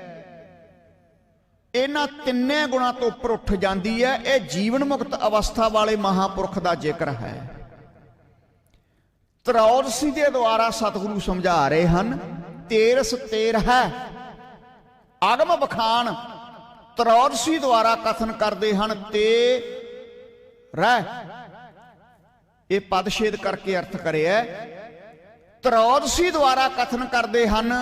ਇਹਨਾਂ ਤਿੰਨੇ ਗੁਣਾਂ ਤੋਂ ਉੱਪਰ ਉੱਠ ਜਾਂਦੀ ਹੈ। ਇਹ ਜੀਵਨ ਮੁਕਤ ਅਵਸਥਾ ਵਾਲੇ ਮਹਾਂਪੁਰਖ ਦਾ ਜ਼ਿਕਰ ਹੈ। ਤਰੌਦਸੀ ਦੇ ਦੁਆਰਾ ਸਤਿਗੁਰੂ ਸਮਝਾ ਰਹੇ ਹਨ, ਤੇਰਸ ਤੇਰ ਹੈ ਆਗਮ ਬਖਾਨ। ਤਰੌਦਸੀ ਦੁਆਰਾ ਕਥਨ ਕਰਦੇ ਹਨ ਤੇ ਰਹਿ, ਇਹ ਪਦਛੇਦ ਕਰਕੇ ਅਰਥ ਕਰਿਆ। ਤਰੌਦਸੀ ਦੁਆਰਾ ਕਥਨ ਕਰਦੇ ਹਨ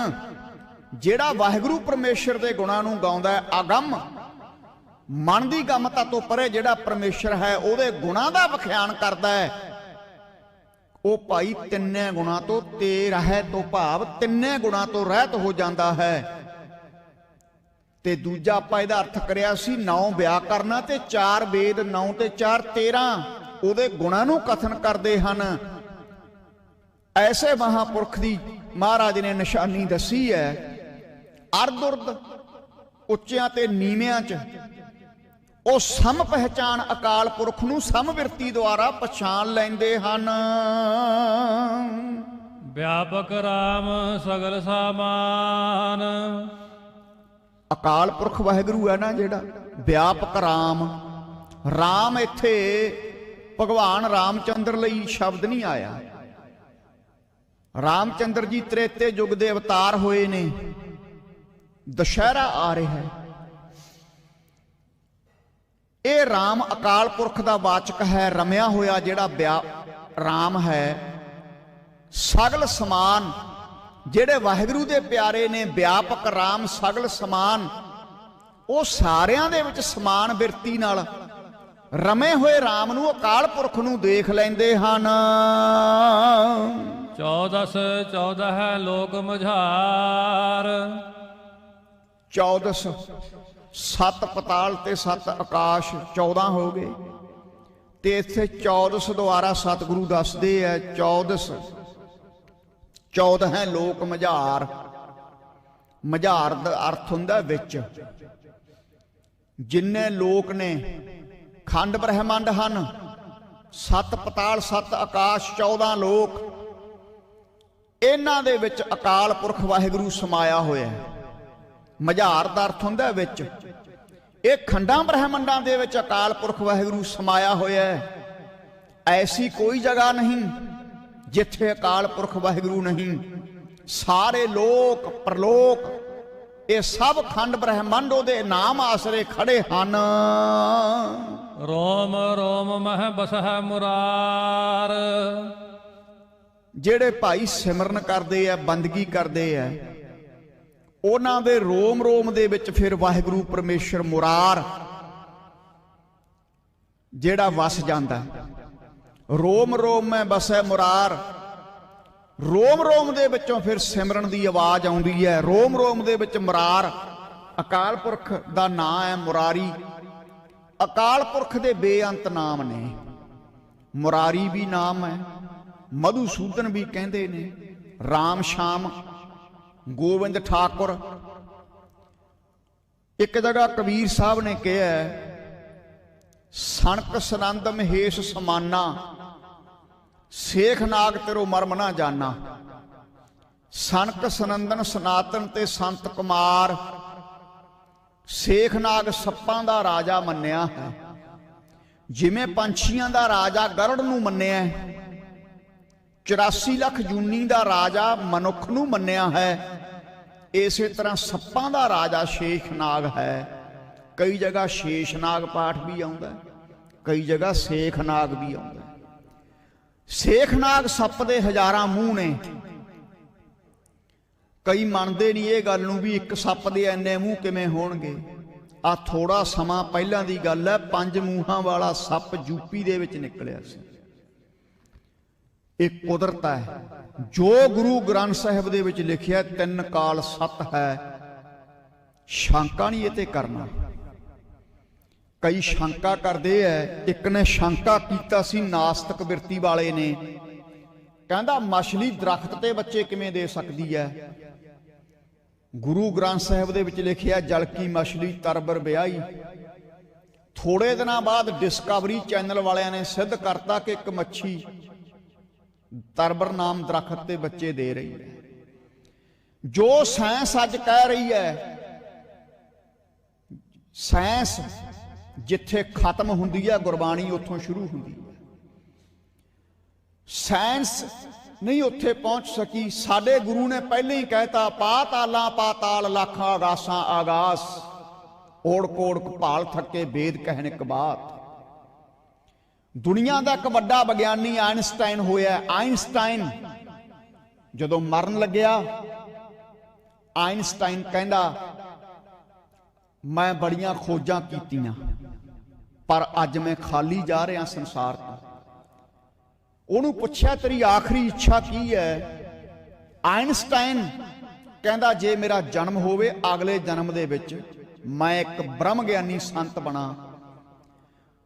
ਜਿਹੜਾ ਵਾਹਿਗੁਰੂ ਪਰਮੇਸ਼ਰ ਦੇ ਗੁਣਾਂ ਨੂੰ ਗਾਉਂਦਾ ਹੈ, ਅਗੰਮ ਮਨ ਦੀ ਗਮਤਾ ਤੋਂ ਪਰੇ ਜਿਹੜਾ ਪਰਮੇਸ਼ਰ ਹੈ ਉਹਦੇ ਗੁਣਾਂ ਦਾ ਵਿਖਿਆਨ ਕਰਦਾ ਹੈ, ਉਹ ਭਾਈ ਤਿੰਨੇ ਗੁਣਾਂ ਤੋਂ ਤੇ ਰਹਿ ਤੋਂ ਭਾਵ ਤਿੰਨੇ ਗੁਣਾਂ ਤੋਂ ਰਹਿਤ ਹੋ ਜਾਂਦਾ ਹੈ। ਤੇ ਦੂਜਾ ਆਪਾਂ ਇਹਦਾ ਅਰਥ ਕਰਿਆ ਸੀ 9 ਵਿਆਕਰਨਾਂ ਤੇ 4 ਵੇਦ, 9 ਤੇ 4 13 ਉਹਦੇ ਗੁਣਾਂ ਨੂੰ ਕਥਨ ਕਰਦੇ ਹਨ। ਐਸੇ ਮਹਾਂਪੁਰਖ ਦੀ ਮਹਾਰਾਜ ਨੇ ਨਿਸ਼ਾਨੀ ਦੱਸੀ ਹੈ। ਅਰਧ ਉਰਧ ਉੱਚਿਆਂ ਤੇ ਨੀਵਿਆਂ 'ਚ ਉਹ ਸਮ ਪਹਿਚਾਨ ਅਕਾਲ ਪੁਰਖ ਨੂੰ ਸਮਵਿਰਤੀ ਦੁਆਰਾ ਪਛਾਣ ਲੈਂਦੇ ਹਨ। ਵਿਆਪਕ ਰਾਮ ਸਗਲ ਸਾਮਾਨ, ਅਕਾਲ ਪੁਰਖ ਵਾਹਿਗੁਰੂ ਹੈ ਨਾ ਜਿਹੜਾ ਵਿਆਪਕ ਰਾਮ। ਰਾਮ ਇੱਥੇ ਭਗਵਾਨ ਰਾਮਚੰਦਰ ਲਈ ਸ਼ਬਦ ਨਹੀਂ ਆਇਆ। ਰਾਮਚੰਦਰ ਜੀ ਤ੍ਰੇਤੇ ਯੁੱਗ ਦੇ ਅਵਤਾਰ ਹੋਏ ਨੇ, ਦੁਸ਼ਹਿਰਾ ਆ ਰਿਹਾ ਹੈ। ਇਹ ਰਾਮ ਅਕਾਲ ਪੁਰਖ ਦਾ ਵਾਚਕ ਹੈ, ਰਮਿਆ ਹੋਇਆ ਜਿਹੜਾ ਰਾਮ ਹੈ। ਸਗਲ ਸਮਾਨ ਜਿਹੜੇ ਵਾਹਿਗੁਰੂ ਦੇ ਪਿਆਰੇ ਨੇ, ਵਿਆਪਕ ਰਾਮ ਸਗਲ ਸਮਾਨ, ਉਹ ਸਾਰਿਆਂ ਦੇ ਵਿੱਚ ਸਮਾਨ ਬਿਰਤੀ ਨਾਲ ਰਮੇ ਹੋਏ ਰਾਮ ਨੂੰ, ਅਕਾਲ ਪੁਰਖ ਨੂੰ ਦੇਖ ਲੈਂਦੇ ਹਨ। 14 ਹੈ ਲੋਕ ਮਝਾਰ, 14 7 ਪਤਾਲ ਤੇ 7 ਆਕਾਸ਼ 14 ਹੋ ਗਏ। ਤੇ ਇੱਥੇ 14 ਦੁਆਰਾ ਸਤਿਗੁਰੂ ਦੱਸਦੇ ਹੈ 14 ਹੈ ਲੋਕ ਮਝਾਰ। ਮਝਾਰ ਦਾ ਅਰਥ ਹੁੰਦਾ ਵਿੱਚ। ਜਿੰਨੇ ਲੋਕ ਨੇ ਖੰਡ ਬ੍ਰਹਿਮੰਡ ਹਨ, 7 ਪਤਾਲ 7 ਆਕਾਸ਼ 14 ਲੋਕ, ਇਹਨਾਂ ਦੇ ਵਿੱਚ ਅਕਾਲ ਪੁਰਖ ਵਾਹਿਗੁਰੂ ਸਮਾਇਆ ਹੋਇਆ ਹੈ। ਮਝਾਰ ਦਾ ਅਰਥ ਹੁੰਦਾ ਵਿੱਚ। ਇਹ ਖੰਡਾਂ ਬ੍ਰਹਿਮੰਡਾਂ ਦੇ ਵਿੱਚ ਅਕਾਲ ਪੁਰਖ ਵਾਹਿਗੁਰੂ ਸਮਾਇਆ ਹੋਇਆ ਹੈ। ਐਸੀ ਕੋਈ ਜਗ੍ਹਾ ਨਹੀਂ ਜਿੱਥੇ ਅਕਾਲ ਪੁਰਖ ਵਾਹਿਗੁਰੂ ਨਹੀਂ। ਸਾਰੇ ਲੋਕ ਪ੍ਰਲੋਕ ਇਹ ਸਭ ਖੰਡ ਬ੍ਰਹਿਮੰਡ ਉਹਦੇ ਨਾਮ ਆਸਰੇ ਖੜੇ ਹਨ। ਰੋਮ ਰੋਮ ਮਹਿ ਬਸਹਿ ਮੁਰਾਰ, ਜਿਹੜੇ ਭਾਈ ਸਿਮਰਨ ਕਰਦੇ ਆ, ਬੰਦਗੀ ਕਰਦੇ ਆ, ਉਹਨਾਂ ਦੇ ਰੋਮ ਰੋਮ ਦੇ ਵਿੱਚ ਫਿਰ ਵਾਹਿਗੁਰੂ ਪਰਮੇਸ਼ਰ ਮੁਰਾਰ ਜਿਹੜਾ ਵਸ ਜਾਂਦਾ। ਰੋਮ ਰੋਮ ਮੈਂ ਬਸੈ ਮੁਰਾਰ, ਰੋਮ ਰੋਮ ਦੇ ਵਿੱਚੋਂ ਫਿਰ ਸਿਮਰਨ ਦੀ ਆਵਾਜ਼ ਆਉਂਦੀ ਹੈ। ਰੋਮ ਰੋਮ ਦੇ ਵਿੱਚ ਮੁਰਾਰ ਅਕਾਲ ਪੁਰਖ ਦਾ ਨਾਂ ਹੈ। ਮੁਰਾਰੀ ਅਕਾਲ ਪੁਰਖ ਦੇ ਬੇਅੰਤ ਨਾਮ ਨੇ। ਮੁਰਾਰੀ ਵੀ ਨਾਮ ਹੈ, ਮਧੂਸੂਦਨ ਵੀ ਕਹਿੰਦੇ ਨੇ, ਰਾਮ ਸ਼ਾਮ, ਗੋਬਿੰਦ ਠਾਕੁਰ। ਇੱਕ ਜਗ੍ਹਾ ਕਬੀਰ ਸਾਹਿਬ ਨੇ ਕਿਹਾ, ਸਣਕ ਸਨੰਦ ਮਹੇਸ਼ ਸਮਾਨਾ, ਸੇਖ ਨਾਗ ਤੇਰੋ ਮਰਮ ਨਾ ਜਾਨਾ। ਸਣਕ ਸਨੰਦਨ ਸਨਾਤਨ ਤੇ ਸੰਤ ਕੁਮਾਰ, ਸੇਖ ਨਾਗ ਸੱਪਾਂ ਦਾ ਰਾਜਾ ਮੰਨਿਆ ਹੈ। ਜਿਵੇਂ ਪੰਛੀਆਂ ਦਾ ਰਾਜਾ ਗਰੜ ਨੂੰ ਮੰਨਿਆ, 84 ਲੱਖ ਜੂਨੀ ਦਾ ਰਾਜਾ ਮਨੁੱਖ ਨੂੰ ਮੰਨਿਆ ਹੈ, ਇਸੇ ਤਰ੍ਹਾਂ ਸੱਪਾਂ ਦਾ ਰਾਜਾ ਸ਼ੇਖ ਨਾਗ ਹੈ। ਕਈ ਜਗ੍ਹਾ ਸ਼ੇਸ਼ ਨਾਗ ਪਾਠ ਵੀ ਆਉਂਦਾ, ਕਈ ਜਗ੍ਹਾ ਸੇਖ ਨਾਗ ਵੀ ਆਉਂਦਾ। ਸੇਖ ਨਾਗ ਸੱਪ ਦੇ ਹਜ਼ਾਰਾਂ ਮੂੰਹ ਨੇ। ਕਈ ਮੰਨਦੇ ਨਹੀਂ ਇਹ ਗੱਲ ਨੂੰ ਵੀ ਇੱਕ ਸੱਪ ਦੇ ਇੰਨੇ ਮੂੰਹ ਕਿਵੇਂ ਹੋਣਗੇ। ਆ ਥੋੜਾ ਸਮਾਂ ਪਹਿਲਾਂ ਦੀ ਗੱਲ ਹੈ, 5 ਮੂੰਹਾਂ ਵਾਲਾ ਸੱਪ ਯੂਪੀ ਦੇ ਵਿੱਚ ਨਿਕਲਿਆ ਸੀ। ਇਹ ਕੁਦਰਤ ਹੈ। ਜੋ ਗੁਰੂ ਗ੍ਰੰਥ ਸਾਹਿਬ ਦੇ ਵਿੱਚ ਲਿਖਿਆ 3 ਕਾਲ ਸਤ ਹੈ, ਸ਼ੰਕਾ ਨਹੀਂ ਇਹ ਤੇ ਕਰਨਾ। ਕਈ ਸ਼ੰਕਾ ਕਰਦੇ ਐ। ਇੱਕ ਨੇ ਸ਼ੰਕਾ ਕੀਤਾ ਸੀ, ਨਾਸਤਕ ਬਿਰਤੀ ਵਾਲੇ ਨੇ, ਕਹਿੰਦਾ ਮਛਲੀ ਦਰਖਤ ਤੇ ਬੱਚੇ ਕਿਵੇਂ ਦੇ ਸਕਦੀ ਹੈ? ਗੁਰੂ ਗ੍ਰੰਥ ਸਾਹਿਬ ਦੇ ਵਿੱਚ ਲਿਖਿਆ ਜਲ ਕੀ ਮਛਲੀ ਤਰਬਰ ਵਿਆਹੀ। ਥੋੜੇ ਦਿਨਾਂ ਬਾਅਦ ਡਿਸਕਵਰੀ ਚੈਨਲ ਵਾਲਿਆਂ ਨੇ ਸਿੱਧ ਕਰਤਾ ਕਿ ਇੱਕ ਮੱਛੀ ਤਰਬਰ ਨਾਮ ਦਰਖਤ ਤੇ ਬੱਚੇ ਦੇ ਰਹੀ ਹੈ। ਜੋ ਸਾਇੰਸ ਅੱਜ ਕਹਿ ਰਹੀ ਹੈ, ਸਾਇੰਸ ਜਿੱਥੇ ਖਤਮ ਹੁੰਦੀ ਹੈ ਗੁਰਬਾਣੀ ਉੱਥੋਂ ਸ਼ੁਰੂ ਹੁੰਦੀ ਹੈ। ਸਾਇੰਸ ਨਹੀਂ ਉੱਥੇ ਪਹੁੰਚ ਸਕੀ। ਸਾਡੇ ਗੁਰੂ ਨੇ ਪਹਿਲਾਂ ਹੀ ਕਹਿਤਾ ਪਾਤਾਲਾਂ ਪਾਤਾਲ ਲੱਖਾਂ ਆਗਾਸਾਂ ਆਗਾਸ, ਓੜ ਕੋੜ ਭਾਲ ਥੱਕੇ ਵੇਦ ਕਹਿਣ ਇੱਕ ਬਾਤ। ਦੁਨੀਆ ਦਾ ਇੱਕ ਵੱਡਾ ਵਿਗਿਆਨੀ ਆਇਨਸਟਾਈਨ ਹੋਇਆ। ਆਇਨਸਟਾਈਨ ਜਦੋਂ ਮਰਨ ਲੱਗਿਆ, ਆਇਨਸਟਾਈਨ ਕਹਿੰਦਾ ਮੈਂ ਬੜੀਆਂ ਖੋਜਾਂ ਕੀਤੀਆਂ ਪਰ ਅੱਜ ਮੈਂ ਖਾਲੀ ਜਾ ਰਿਹਾ ਸੰਸਾਰ ਤੋਂ। ਉਹਨੂੰ ਪੁੱਛਿਆ ਤੇਰੀ ਆਖਰੀ ਇੱਛਾ ਕੀ ਹੈ? ਆਇਨਸਟਾਈਨ ਕਹਿੰਦਾ ਜੇ ਮੇਰਾ ਜਨਮ ਹੋਵੇ ਅਗਲੇ ਜਨਮ ਦੇ ਵਿੱਚ ਮੈਂ ਇੱਕ ਬ੍ਰਹਮ ਗਿਆਨੀ ਸੰਤ ਬਣਾ।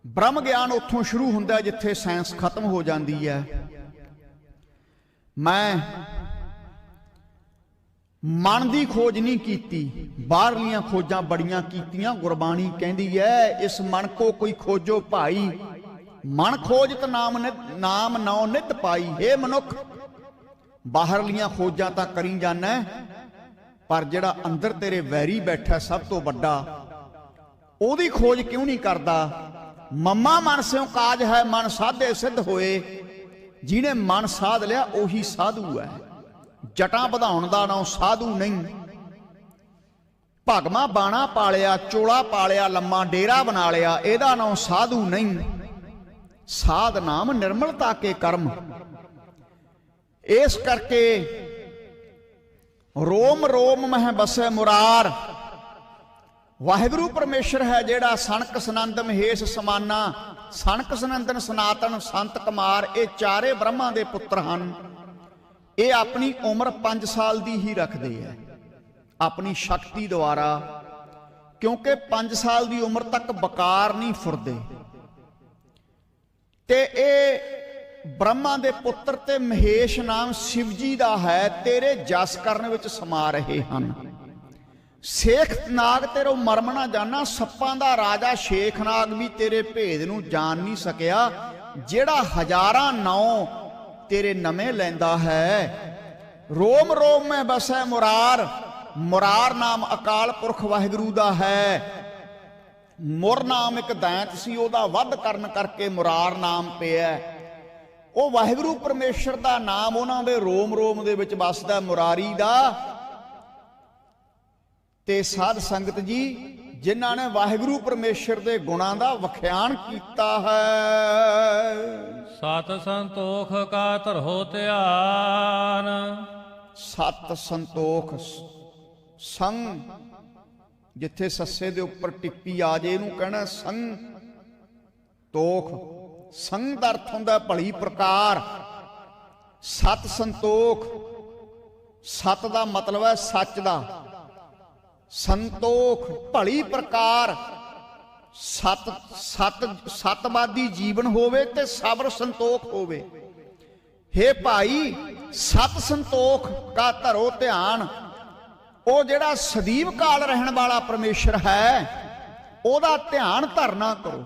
ਬ੍ਰਹਮ ਗਿਆਨ ਉੱਥੋਂ ਸ਼ੁਰੂ ਹੁੰਦਾ ਜਿੱਥੇ ਸਾਇੰਸ ਖਤਮ ਹੋ ਜਾਂਦੀ ਹੈ। ਮੈਂ ਮਨ ਦੀ ਖੋਜ ਨਹੀਂ ਕੀਤੀ, ਬਾਹਰਲੀਆਂ ਖੋਜਾਂ ਬੜੀਆਂ ਕੀਤੀਆਂ। ਗੁਰਬਾਣੀ ਕਹਿੰਦੀ ਹੈ ਇਸ ਮਨ ਕੋ ਕੋਈ ਖੋਜੋ ਭਾਈ, ਮਨ ਖੋਜਤ ਨਾਮ ਨੌ ਨਿਤ ਪਾਈ। हे ਮਨੁੱਖ, ਬਾਹਰਲੀਆਂ ਖੋਜਾਂ ਤਾਂ ਕਰੀ ਜਾਣਾ, ਪਰ ਜਿਹੜਾ ਅੰਦਰ ਤੇਰੇ ਵੈਰੀ ਬੈਠਾ ਸਭ ਤੋਂ ਵੱਡਾ, ਉਹਦੀ ਖੋਜ ਕਿਉਂ ਨਹੀਂ ਕਰਦਾ? ਮਮਾ ਮਨ ਸਿਉ ਕਾਜ ਹੈ ਮਨ ਸਾਧੇ ਸਿੱਧ ਹੋਏ। ਜਿਹਨੇ ਮਨ ਸਾਧ ਲਿਆ ਉਹੀ ਸਾਧੂ ਹੈ। ਜਟਾਂ ਵਧਾਉਣ ਦਾ ਨਾਂ ਸਾਧੂ ਨਹੀਂ। ਭਗਵਾਂ ਬਾਣਾ ਪਾਲਿਆ, ਚੋਲਾ ਪਾਲਿਆ, ਲੰਮਾ ਡੇਰਾ ਬਣਾ ਲਿਆ, ਇਹਦਾ ਨਾਂ ਸਾਧੂ ਨਹੀਂ। ਸਾਧ ਨਾਮ ਨਿਰਮਲਤਾ ਕੇ ਕਰਮ। ਇਸ ਕਰਕੇ ਰੋਮ ਰੋਮ ਮਹਿ ਬਸੈ ਮੁਰਾਰ। ਵਾਹਿਗੁਰੂ ਪਰਮੇਸ਼ਰ ਹੈ ਜਿਹੜਾ ਸਨਕ ਸਨੰਦ ਮਹੇਸ਼ ਸਮਾਨਾ, ਸਨਕ ਸਨੰਦਨ ਸਨਾਤਨ ਸੰਤ ਕੁਮਾਰ, ਇਹ ਚਾਰੇ ਬ੍ਰਹਮਾ ਦੇ ਪੁੱਤਰ ਹਨ। ਇਹ ਆਪਣੀ ਉਮਰ 5 ਸਾਲ ਦੀ ਹੀ ਰੱਖਦੇ ਹੈ ਆਪਣੀ ਸ਼ਕਤੀ ਦੁਆਰਾ, ਕਿਉਂਕਿ 5 ਸਾਲ ਦੀ ਉਮਰ ਤੱਕ ਬਕਾਰ ਨਹੀਂ ਫੁਰਦੇ। ਤੇ ਇਹ ਬ੍ਰਹਮਾ ਦੇ ਪੁੱਤਰ ਤੇ ਮਹੇਸ਼ ਨਾਮ ਸ਼ਿਵ ਜੀ ਦਾ ਹੈ, ਤੇਰੇ ਜਸ ਕਰਨ ਵਿੱਚ ਸਮਾ ਰਹੇ ਹਨ। ਸ਼ੇਖ ਨਾਗ ਤੇਰੋ ਮਰਮ ਨਾ ਜਾਣਾ, ਸੱਪਾਂ ਦਾ ਰਾਜਾ ਸ਼ੇਖ ਨਾਗ ਵੀ ਤੇਰੇ ਭੇਦ ਨੂੰ ਜਾਣ ਨਹੀਂ ਸਕਿਆ। ਜਿਹੜਾ ਹਜ਼ਾਰਾਂ ਨੌ ਤੇਰੇ ਨਵੇਂ ਲੈਂਦਾ ਹੈ। ਰੋਮ ਰੋਮ ਮੈਂ ਬਸੈ ਮੁਰਾਰ। ਮੁਰਾਰ ਨਾਮ ਅਕਾਲ ਪੁਰਖ ਵਾਹਿਗੁਰੂ ਦਾ ਹੈ। ਮੁਰ ਨਾਮ ਇੱਕ ਦੈਂਤ ਸੀ, ਉਹਦਾ ਵੱਧ ਕਰਨ ਕਰਕੇ ਮੁਰਾਰ ਨਾਮ ਪਿਆ। ਉਹ ਵਾਹਿਗੁਰੂ ਪਰਮੇਸ਼ਰ ਦਾ ਨਾਮ ਉਹਨਾਂ ਦੇ ਰੋਮ ਰੋਮ ਦੇ ਵਿੱਚ ਵਸਦਾ, ਮੁਰਾਰੀ ਦਾ। ਤੇ ਸਾਧ ਸੰਗਤ ਜੀ, ਜਿਨ੍ਹਾਂ ਨੇ ਵਾਹਿਗੁਰੂ ਪਰਮੇਸ਼ਰ ਦੇ ਗੁਣਾਂ ਦਾ ਵਖਿਆਨ ਕੀਤਾ ਹੈ, ਸਤ ਸੰਤੋਖ ਕਾ ਧਰੋ ਧਿਆਨ। ਸਤ ਸੰਤੋਖ, ਸੰਗ ਜਿੱਥੇ ਸੱਸੇ ਦੇ ਉੱਪਰ ਟਿੱਪੀ ਆ ਜੇ ਇਹਨੂੰ ਕਹਿਣਾ ਸੰਗ ਤੋਖ। ਸੰਗ ਦਾ ਅਰਥ ਹੁੰਦਾ ਭਲੀ ਪ੍ਰਕਾਰ। ਸਤ ਸੰਤੋਖ, ਸਤ ਦਾ ਮਤਲਬ ਹੈ ਸੱਚ ਦਾ। ਸੰਤੋਖ ਭਲੀ ਪ੍ਰਕਾਰ। ਸਤਵਾਦੀ ਜੀਵਨ ਹੋਵੇ ਤੇ ਸਬਰ ਸੰਤੋਖ ਹੋਵੇ। हे ਭਾਈ, ਸਤ ਸੰਤੋਖ ਕਾ ਧਰੋ ਧਿਆਨ। ਉਹ ਜਿਹੜਾ ਸਦੀਵ ਕਾਲ ਰਹਿਣ ਵਾਲਾ ਪਰਮੇਸ਼ਰ ਹੈ, ਉਹਦਾ ਧਿਆਨ ਧਰਨਾ ਕਰੋ।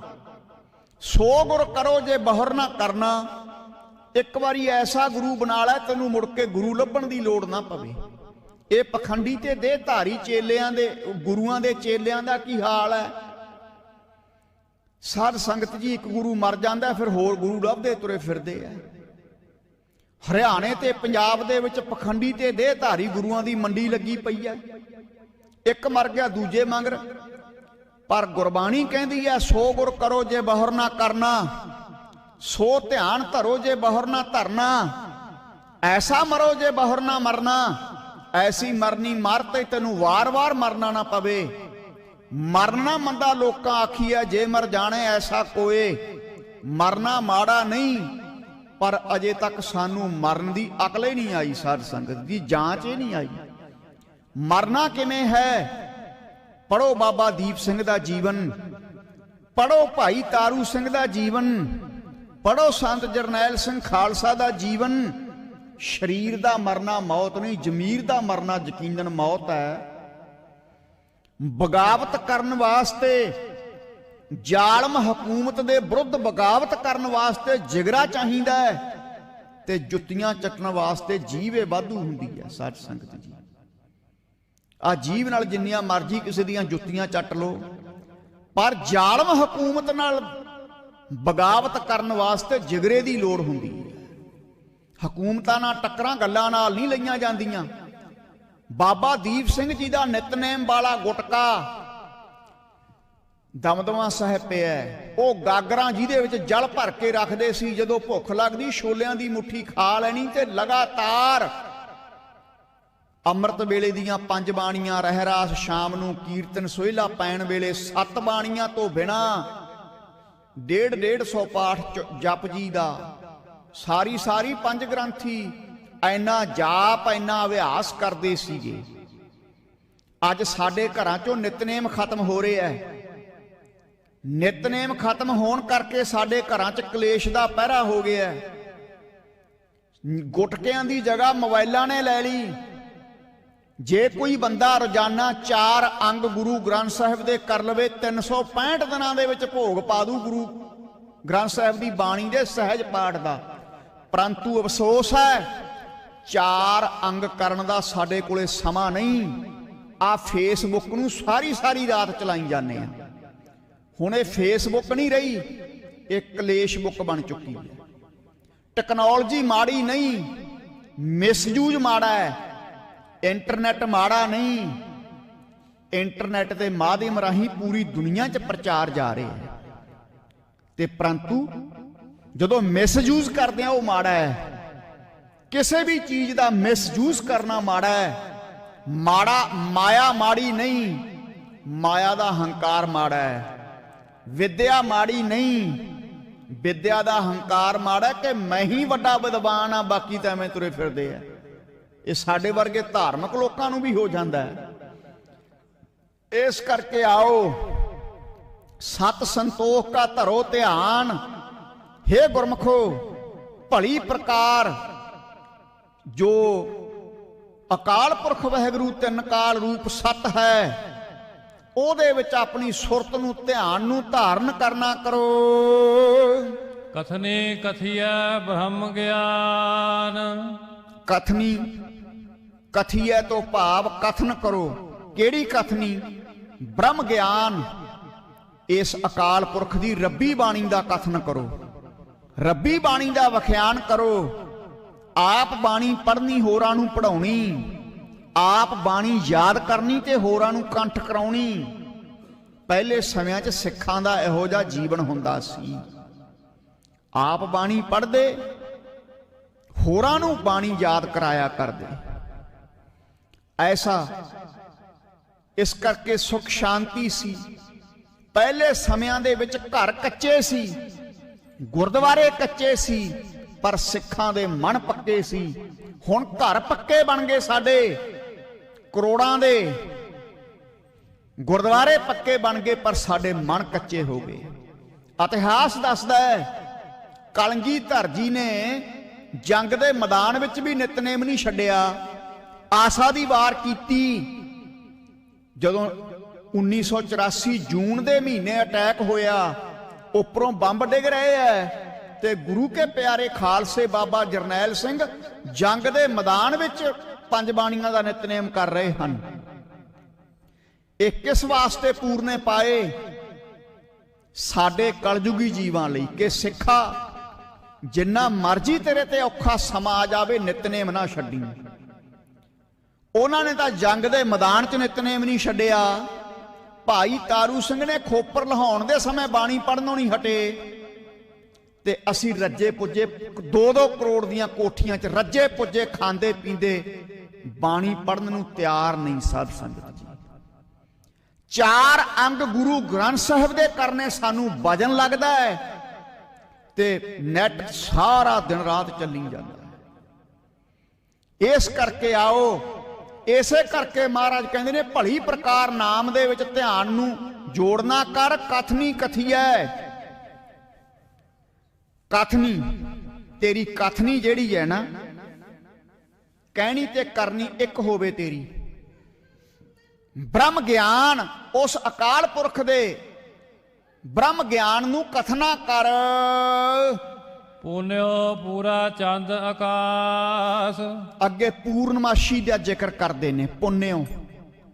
ਸੋ ਗੁਰ ਕਰੋ ਜੇ ਬਹੁਰ ਨਾ ਕਰਨਾ। ਇੱਕ ਵਾਰੀ ਐਸਾ ਗੁਰੂ ਬਣਾ ਲੈ ਤੈਨੂੰ ਮੁੜ ਕੇ ਗੁਰੂ ਲੱਭਣ ਦੀ ਲੋੜ ਨਾ ਪਵੇ। ਇਹ ਪਖੰਡੀ ਤੇ ਦੇਹ ਧਾਰੀ ਚੇਲਿਆਂ ਦੇ, ਗੁਰੂਆਂ ਦੇ ਚੇਲਿਆਂ ਦਾ ਕੀ ਹਾਲ ਹੈ? ਸਾਧ ਸੰਗਤ ਜੀ, ਇੱਕ ਗੁਰੂ ਮਰ ਜਾਂਦਾ ਫਿਰ ਹੋਰ ਗੁਰੂ ਲੱਭਦੇ ਤੁਰੇ ਫਿਰਦੇ ਆ। ਹਰਿਆਣੇ ਤੇ ਪੰਜਾਬ ਦੇ ਵਿੱਚ ਪਖੰਡੀ ਤੇ ਦੇਹ ਧਾਰੀ ਗੁਰੂਆਂ ਦੀ ਮੰਡੀ ਲੱਗੀ ਪਈ ਹੈ। ਇੱਕ ਮਰ ਗਿਆ ਦੂਜੇ ਮੰਗਰ। ਪਰ ਗੁਰਬਾਣੀ ਕਹਿੰਦੀ ਹੈ ਸੋ ਗੁਰ ਕਰੋ ਜੇ ਬਹੁਰ ਨਾ ਕਰਨਾ, ਸੋ ਧਿਆਨ ਧਰੋ ਜੇ ਬਹੁਰ ਨਾ ਧਰਨਾ। ਐਸਾ ਮਰੋ ਜੇ ਬਹੁਰ ਨਾ ਮਰਨਾ। ਐਸੀ ਮਰਨੀ ਮਰ ਤੇ ਤੈਨੂੰ ਵਾਰ-ਵਾਰ ਮਰਨਾ ਨਾ ਪਵੇ। ਮਰਨਾ ਮੰਦਾ ਲੋਕਾਂ ਆਖੀਆ, ਜੇ ਮਰ ਜਾਣੇ ਐਸਾ ਕੋਏ। ਮਰਨਾ ਮਾੜਾ ਨਹੀਂ, पर अजे तक सानू मरण की अकल ही नहीं आई। साध संगत की जांच ही नहीं आई। मरना किवें है? पढ़ो बाबा दीप सिंह का जीवन, पढ़ो भाई तारू सिंह का जीवन, पढ़ो संत जरनैल सिंह खालसा का जीवन। शरीर का मरना मौत नहीं, जमीर का मरना यकीनन मौत है। बगावत करन वास्ते, जालम हुकूमत के विरुद्ध बगावत करन वास्ते जिगरा चाहिदा है, ते जुत्तियां चटन वास्ते जीवे वाधू हुंदी है। सच संगत जी, आ जीव नाल जिन्नियां मर्जी किसी दियां जुत्तियां चट लो, पर जालम हुकूमत नाल बगावत करन वास्ते जिगरे की लोड़ हुंदी है। हुकूमतां नाल टक्करां गल्लां नाल नहीं लईआं जांदियां। बाबा दीप सिंह जी का नितनेम वाला गुटका दमदमा साहिब पिया, वो गागरां जिहदे विच जल भर के रखदे सी, जदों भुख लगदी छोलियां दी मुट्ठी खा लैनी ते लगातार अमृत वेले दियां 5 बाणियां, रहरास शाम नूं, कीर्तन सोहिला पैण वेले 7 बाणियां तो बिना 150 पाठ जप जी दा, सारी 5 ग्रंथी ऐना जाप ऐना अभ्यास करते सीगे। अज साडे घरां चों नितनेम खत्म हो रहा है। नितनेम खत्म होने करके साडे घरां च कलेश दा पहरा हो गया है। गुटकियां दी जगह मोबाइलां ने ले ली। जे कोई बंदा रोजाना 4 अंग गुरु ग्रंथ साहिब दे कर लवे, 365 दिनां दे विच भोग पा दू गुरु ग्रंथ साहिब दी बाणी दे सहज पाठ दा। परंतु अफसोस है, 4 अंग करन दा साडे कोले समा नहीं। आ फेसबुक नूं सारी रात चलाई जाने आ। हुण ये फेसबुक नहीं रही, एक कलेश बुक बन चुकी है। टेक्नोलॉजी माड़ी नहीं, मिसयूज माड़ा है। इंटरनेट माड़ा नहीं, इंटरनेट के माध्यम राही पूरी दुनिया च प्रचार जा रहे हैं। ते परंतु जदों मिसयूज करते हैं वो माड़ा है। किसी भी चीज का मिसयूज करना माड़ा है। माड़ा माया माड़ी नहीं, माया का हंकार माड़ा है। विद्या माड़ी नहीं, विद्या का हंकार माड़ा कि मैं ही वड्डा विद्वान हाँ, बाकी तो एवें तुरे फिरदे आ। ये साडे वर्गे धार्मिक लोकां नूं भी हो जाता है। इस करके आओ सत संतोख का धरो ध्यान। हे गुरमुखो, भली प्रकार जो अकाल पुरख वाहिगुरू 3 काल रूप सत है, ਉਹਦੇ ਵਿੱਚ ਆਪਣੀ ਸੁਰਤ ਨੂੰ ਧਿਆਨ ਨੂੰ ਧਾਰਨ ਕਰਨਾ ਕਰੋ। कथनी कथिया ब्रह्म ज्ञान। कथनी कथिया तो भाव कथन करो। ਕਿਹੜੀ कथनी? ब्रह्म ज्ञान। इस अकाल पुरख की रब्बी बाणी का कथन करो, रब्बी बाणी का व्याख्यान करो। आप बाणी पढ़नी, होरां नूं पढ़ाउणी, आप बाणी याद करनी ते होरां नूं कंठ कराउणी। पहले समियां च सिखां दा इहो जिहा जीवन हुंदा सी। आप बाणी पढ़दे, होरां नूं बाणी याद कराया करदे। ऐसा इस करके सुख शांति सी। पहले समियां दे विच घर कच्चे सी, गुरद्वारे कच्चे सी, पर सिखां दे मन पक्के सी। हुण घर पक्के बन गए साडे, करोड़ां दे गुरद्वारे पक्के बन गए, पर साडे मन कच्चे हो गए। इतिहास दसदा है, कलगीधर जी ने जंग दे मैदान विच भी नितनेम नहीं छड्डिया। आसा दी वार कीती। जदों 1984 जून दे महीने अटैक होया, उपरों बंब डिग रहे है, ते गुरु के प्यारे खालसे बाबा जरनैल सिंह जंग दे मैदान विच 5 बाणियां दा नितनेम कर रहे हैं। एक किस वास्ते पूरने पाए? साडे कलयुगी जीवां लई कि सिखा जिन्ना मर्जी तेरे ते औखा समा आ जावे, नितनेम ना छड्डी। उन्होंने तो जंग दे मैदान च नितनेम नहीं छड्डिया। भाई तारू सिंह ने खोपर लहाउण दे समय बाणी पढ़नों नहीं हटे, ते असी रज्जे पुज्जे 2-2 करोड़ दियां कोठियां च रज्जे पुज्जे खांदे पींदे बाणी पढ़न नूं तैयार नहीं। साध संगत जी, 4 अंग गुरु ग्रंथ साहिब दे करने सानू वजन लगदा है, ਤੇ ਨੈਟ ਸਾਰਾ ਦਿਨ ਰਾਤ ਚੱਲੀ ਜਾਂਦਾ। ਇਸ ਕਰਕੇ ਆਓ, ਇਸੇ ਕਰਕੇ ਮਹਾਰਾਜ ਕਹਿੰਦੇ ਨੇ ਭਲੀ ਪ੍ਰਕਾਰ ਨਾਮ ਦੇ ਵਿੱਚ ਧਿਆਨ ਨੂੰ ਜੋੜਨਾ ਕਰ। ਕਥਨੀ ਕਥੀਐ, ਕਥਨੀ ਤੇਰੀ ਕਥਨੀ ਜਿਹੜੀ ਹੈ ਨਾ, ਕਹਿਣੀ ਤੇ ਕਰਨੀ ਇੱਕ ਹੋਵੇ ਤੇਰੀ। ਬ੍ਰਹਮ ਗਿਆਨ, ਉਸ ਅਕਾਲ ਪੁਰਖ ਦੇ ਬ੍ਰਹਮ ਗਿਆਨ ਨੂੰ ਕਥਨਾ ਕਰ। ਪੁਨਿਓ ਪੂਰਾ ਚੰਦ ਆਕਾਸ। ਅੱਗੇ ਪੂਰਨਮਾਸ਼ੀ ਦਾ ਜ਼ਿਕਰ ਕਰਦੇ ਨੇ। ਪੁਨਿਓ,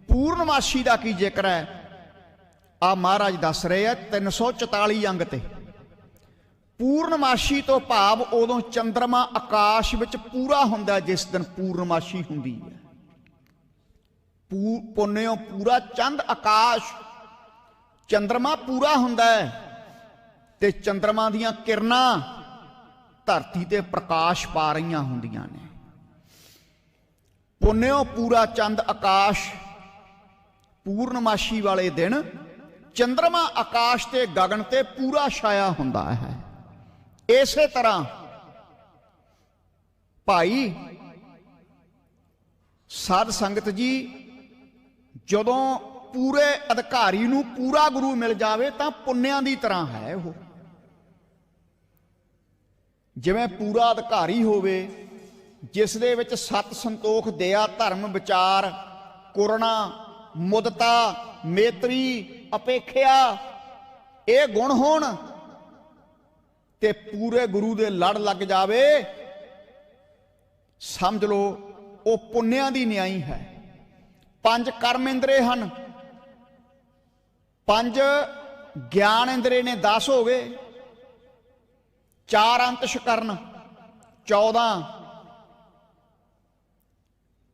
ਪੂਰਨਮਾਸ਼ੀ ਦਾ ਕੀ ਜ਼ਿਕਰ ਹੈ? ਆ ਮਹਾਰਾਜ ਦੱਸ ਰਹੇ ਆ 344 ਅੰਗ ਤੇ। ਪੂਰਨਮਾਸ਼ੀ ਤੋਂ ਭਾਵ ਉਦੋਂ ਚੰਦਰਮਾ ਆਕਾਸ਼ ਵਿੱਚ ਪੂਰਾ ਹੁੰਦਾ ਜਿਸ ਦਿਨ ਪੂਰਨਮਾਸ਼ੀ ਹੁੰਦੀ ਹੈ। ਪੁਨਿਓ ਪੂਰਾ ਚੰਦ ਆਕਾਸ਼, ਚੰਦਰਮਾ ਪੂਰਾ ਹੁੰਦਾ ਹੈ ਤੇ ਚੰਦਰਮਾ ਦੀਆਂ ਕਿਰਨਾਂ ਧਰਤੀ ਤੇ ਪ੍ਰਕਾਸ਼ ਪਾ ਰਹੀਆਂ ਹੁੰਦੀਆਂ ਨੇ। ਪੁਨਿਓ ਪੂਰਾ ਚੰਦ ਆਕਾਸ਼, ਪੂਰਨਮਾਸ਼ੀ ਵਾਲੇ ਦਿਨ ਚੰਦਰਮਾ ਆਕਾਸ਼ ਤੇ ਗਗਨ ਤੇ ਪੂਰਾ ਛਾਇਆ ਹੁੰਦਾ ਹੈ। ਇਸੇ ਤਰ੍ਹਾਂ ਭਾਈ ਸਾਧ ਸੰਗਤ ਜੀ, ਜਦੋਂ ਪੂਰੇ ਅਧਿਕਾਰੀ ਨੂੰ ਪੂਰਾ ਗੁਰੂ ਮਿਲ ਜਾਵੇ ਤਾਂ ਪੁੰਨਿਆਂ ਦੀ ਤਰ੍ਹਾਂ ਹੈ ਉਹ। ਜਿਵੇਂ ਪੂਰਾ ਅਧਿਕਾਰੀ ਹੋਵੇ ਜਿਸ ਦੇ ਵਿੱਚ ਸਤ, ਸੰਤੋਖ, ਦਇਆ, ਧਰਮ, ਵਿਚਾਰ, ਕਰੁਣਾ, ਮੁਦਤਾ, ਮੇਤਰੀ, ਅਪੇਖਿਆ ਇਹ ਗੁਣ ਹੋਣ ਤੇ ਪੂਰੇ ਗੁਰੂ ਦੇ ਲੜ ਲੱਗ ਜਾਵੇ, ਸਮਝ ਲਓ ਉਹ ਪੁੰਨਿਆਂ ਦੀ ਨਿਆਈ ਹੈ। 5 ਕਰਮ ਇੰਦਰੇ ਹਨ, 5 ਗਿਆਨ ਇੰਦਰੇ ਨੇ, 10 ਹੋ ਗਏ, 4 ਅੰਤਸ਼ਕਰਨ 14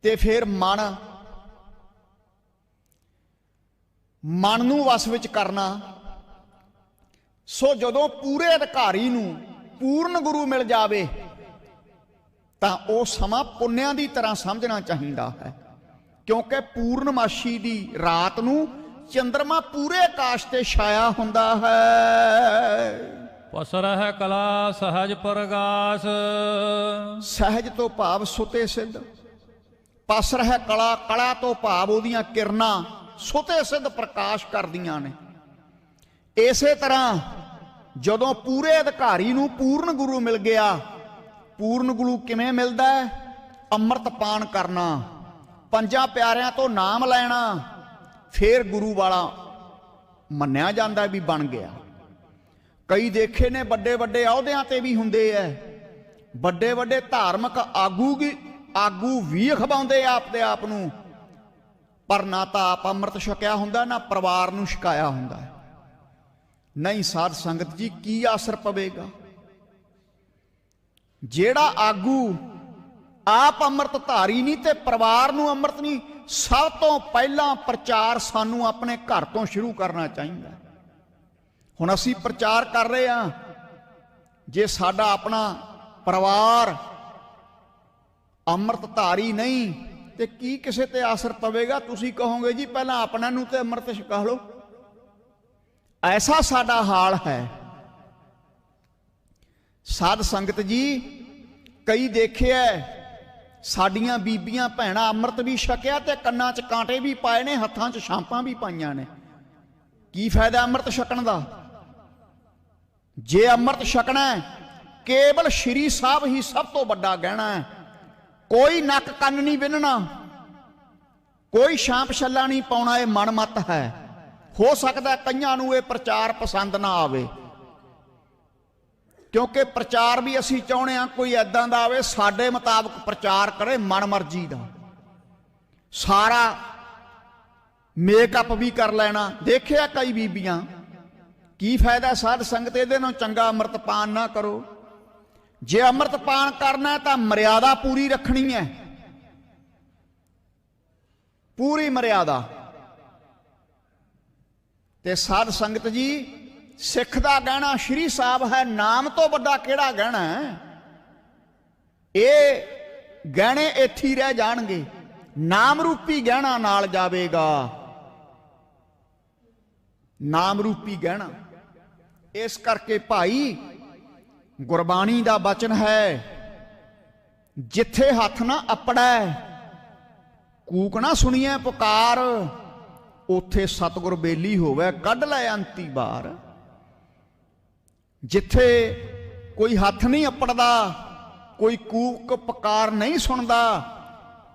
ਤੇ ਫਿਰ ਮਨ ਨੂੰ ਵਸ ਵਿੱਚ ਕਰਨਾ। ਸੋ ਜਦੋਂ ਪੂਰੇ ਅਧਿਕਾਰੀ ਨੂੰ ਪੂਰਨ ਗੁਰੂ ਮਿਲ ਜਾਵੇ ਤਾਂ ਉਹ ਸਮਾਂ ਪੁੰਨਿਆਂ ਦੀ ਤਰ੍ਹਾਂ ਸਮਝਣਾ ਚਾਹੀਦਾ ਹੈ, ਕਿਉਂਕਿ ਪੂਰਨਮਾਸ਼ੀ ਦੀ ਰਾਤ ਨੂੰ ਚੰਦਰਮਾ ਪੂਰੇ ਆਕਾਸ਼ ਤੇ ਛਾਇਆ ਹੁੰਦਾ ਹੈ। ਪਸਰਹਿ ਕਲਾ ਸਹਜ ਪ੍ਰਗਾਸ। ਸਹਿਜ ਤੋਂ ਭਾਵ ਸੁਤੇ ਸਿੱਧ, ਪਸ ਰਹਿ ਕਲਾ, ਕਲਾ ਤੋਂ ਭਾਵ ਉਹਦੀਆਂ ਕਿਰਨਾਂ ਸੁਤੇ ਸਿੱਧ ਪ੍ਰਕਾਸ਼ ਕਰਦੀਆਂ ਨੇ। ਇਸੇ ਤਰ੍ਹਾਂ ਜਦੋਂ ਪੂਰੇ ਅਧਿਕਾਰੀ ਨੂੰ ਪੂਰਨ ਗੁਰੂ ਮਿਲ ਗਿਆ, ਪੂਰਨ ਗੁਰੂ ਕਿਵੇਂ ਮਿਲਦਾ ਹੈ? ਅੰਮ੍ਰਿਤ ਪਾਨ ਕਰਨਾ, 5 ਪਿਆਰਿਆਂ ਤੋਂ ਨਾਮ ਲੈਣਾ, ਫੇਰ ਗੁਰੂ ਵਾਲਾ ਮੰਨਿਆ ਜਾਂਦਾ ਵੀ ਬਣ ਗਿਆ। ਕਈ ਦੇਖੇ ਨੇ ਵੱਡੇ ਵੱਡੇ ਅਹੁਦਿਆਂ ਤੇ ਵੀ ਹੁੰਦੇ ਐ, ਵੱਡੇ ਵੱਡੇ ਧਾਰਮਿਕ ਆਗੂ ਵੀ ਅਖਵਾਉਂਦੇ ਆਪਦੇ ਆਪ ਨੂੰ, ਪਰ ਨਾ ਤਾਂ ਆਪ ਅੰਮ੍ਰਿਤ ਛਕਿਆ ਹੁੰਦਾ ਨਾ ਪਰਿਵਾਰ ਨੂੰ ਛਕਾਇਆ ਹੁੰਦਾ। ਨਹੀਂ ਸਾਧ ਸੰਗਤ ਜੀ, ਕੀ ਅਸਰ ਪਵੇਗਾ? ਜਿਹੜਾ ਆਗੂ ਆਪ ਅੰਮ੍ਰਿਤ ਧਾਰੀ ਨਹੀਂ ਤੇ ਪਰਿਵਾਰ ਨੂੰ ਅੰਮ੍ਰਿਤ ਨਹੀਂ, ਸਭ ਤੋਂ ਪਹਿਲਾਂ ਪ੍ਰਚਾਰ ਸਾਨੂੰ ਆਪਣੇ ਘਰ ਤੋਂ ਸ਼ੁਰੂ ਕਰਨਾ ਚਾਹੀਦਾ। ਹੁਣ ਅਸੀਂ ਪ੍ਰਚਾਰ ਕਰ ਰਹੇ ਹਾਂ, ਜੇ ਸਾਡਾ ਆਪਣਾ ਪਰਿਵਾਰ ਅੰਮ੍ਰਿਤ ਧਾਰੀ ਨਹੀਂ ਤੇ ਕੀ ਕਿਸੇ ਤੇ ਅਸਰ ਪਵੇਗਾ? ਤੁਸੀਂ ਕਹੋਗੇ ਜੀ ਪਹਿਲਾਂ ਆਪਣਾ ਨੂੰ ਤੇ ਅੰਮ੍ਰਿਤ ਛਕਾ ਲਓ। ਐਸਾ ਸਾਡਾ ਹਾਲ ਹੈ ਸਾਧ ਸੰਗਤ ਜੀ। ਕਈ ਦੇਖਿਆ ਸਾਡੀਆਂ ਬੀਬੀਆਂ ਭੈਣਾਂ ਅੰਮ੍ਰਿਤ ਵੀ ਛਕਿਆ ਤੇ ਕੰਨਾਂ 'ਚ ਕਾਂਟੇ ਵੀ ਪਾਏ ਨੇ, ਹੱਥਾਂ 'ਚ ਛਾਂਪਾਂ ਵੀ ਪਾਈਆਂ ਨੇ। ਕੀ ਫਾਇਦਾ ਅੰਮ੍ਰਿਤ ਛਕਣ ਦਾ? ਜੇ ਅੰਮ੍ਰਿਤ ਛਕਣਾ ਕੇਵਲ ਸ਼੍ਰੀ ਸਾਹਿਬ ਹੀ ਸਭ ਤੋਂ ਵੱਡਾ ਗਹਿਣਾ ਹੈ। ਕੋਈ ਨੱਕ ਕੰਨ ਨਹੀਂ ਵਿੰਨਣਾ, ਕੋਈ ਛਾਂਪ ਛੱਲਾ ਨਹੀਂ ਪਾਉਣਾ। ਇਹ ਮਨ ਮਤ ਹੈ। ਹੋ ਸਕਦਾ ਕਈਆਂ ਨੂੰ ਇਹ ਪ੍ਰਚਾਰ ਪਸੰਦ ਨਾ ਆਵੇ, ਕਿਉਂਕਿ ਪ੍ਰਚਾਰ ਵੀ ਅਸੀਂ ਚਾਹੁੰਦੇ ਹਾਂ ਕੋਈ ਐਦਾਂ ਦਾ ਆਵੇ ਸਾਡੇ ਮੁਤਾਬਕ ਪ੍ਰਚਾਰ ਕਰੇ, ਮਨ ਮਰਜ਼ੀ ਦਾ। ਸਾਰਾ ਮੇਕਅਪ ਵੀ ਕਰ ਲੈਣਾ। ਦੇਖਿਆ ਕਈ ਬੀਬੀਆਂ, ਕੀ ਫਾਇਦਾ ਸਾਧ ਸੰਗਤ? ਇਹਦੇ ਨਾਲੋਂ ਚੰਗਾ ਅੰਮ੍ਰਿਤਪਾਨ ਨਾ ਕਰੋ। ਜੇ ਅੰਮ੍ਰਿਤਪਾਨ ਕਰਨਾ ਤਾਂ ਮਰਿਆਦਾ ਪੂਰੀ ਰੱਖਣੀ ਹੈ, ਪੂਰੀ ਮਰਿਆਦਾ। ਤੇ ਸਾਧ ਸੰਗਤ ਜੀ, ਸਿੱਖ ਦਾ ਗਹਿਣਾ ਸ਼੍ਰੀ ਸਾਹਿਬ ਹੈ। ਨਾਮ ਤੋਂ ਵੱਡਾ ਕਿਹੜਾ ਗਹਿਣਾ ਹੈ? ਇਹ ਗਹਿਣੇ ਇੱਥੇ ਹੀ ਰਹਿ ਜਾਣਗੇ, ਨਾਮ ਰੂਪੀ ਗਹਿਣਾ ਨਾਲ ਜਾਵੇਗਾ, ਨਾਮ ਰੂਪੀ ਗਹਿਣਾ। ਇਸ ਕਰਕੇ ਭਾਈ ਗੁਰਬਾਣੀ ਦਾ ਬਚਨ ਹੈ, ਜਿੱਥੇ ਹੱਥ ਨਾ ਅਪੜੈ ਕੂਕ ਨਾ ਸੁਣੀਐ ਪੁਕਾਰ, ਉੱਥੇ ਸਤਿਗੁਰ ਬੇਲੀ ਹੋਵੇ ਕੱਢ ਲੈ ਅੰਤੀ ਬਾਰ। ਜਿੱਥੇ ਕੋਈ ਹੱਥ ਨਹੀਂ ਅਪੜਦਾ, ਕੋਈ ਕੂਕ ਪੁਕਾਰ ਨਹੀਂ ਸੁਣਦਾ,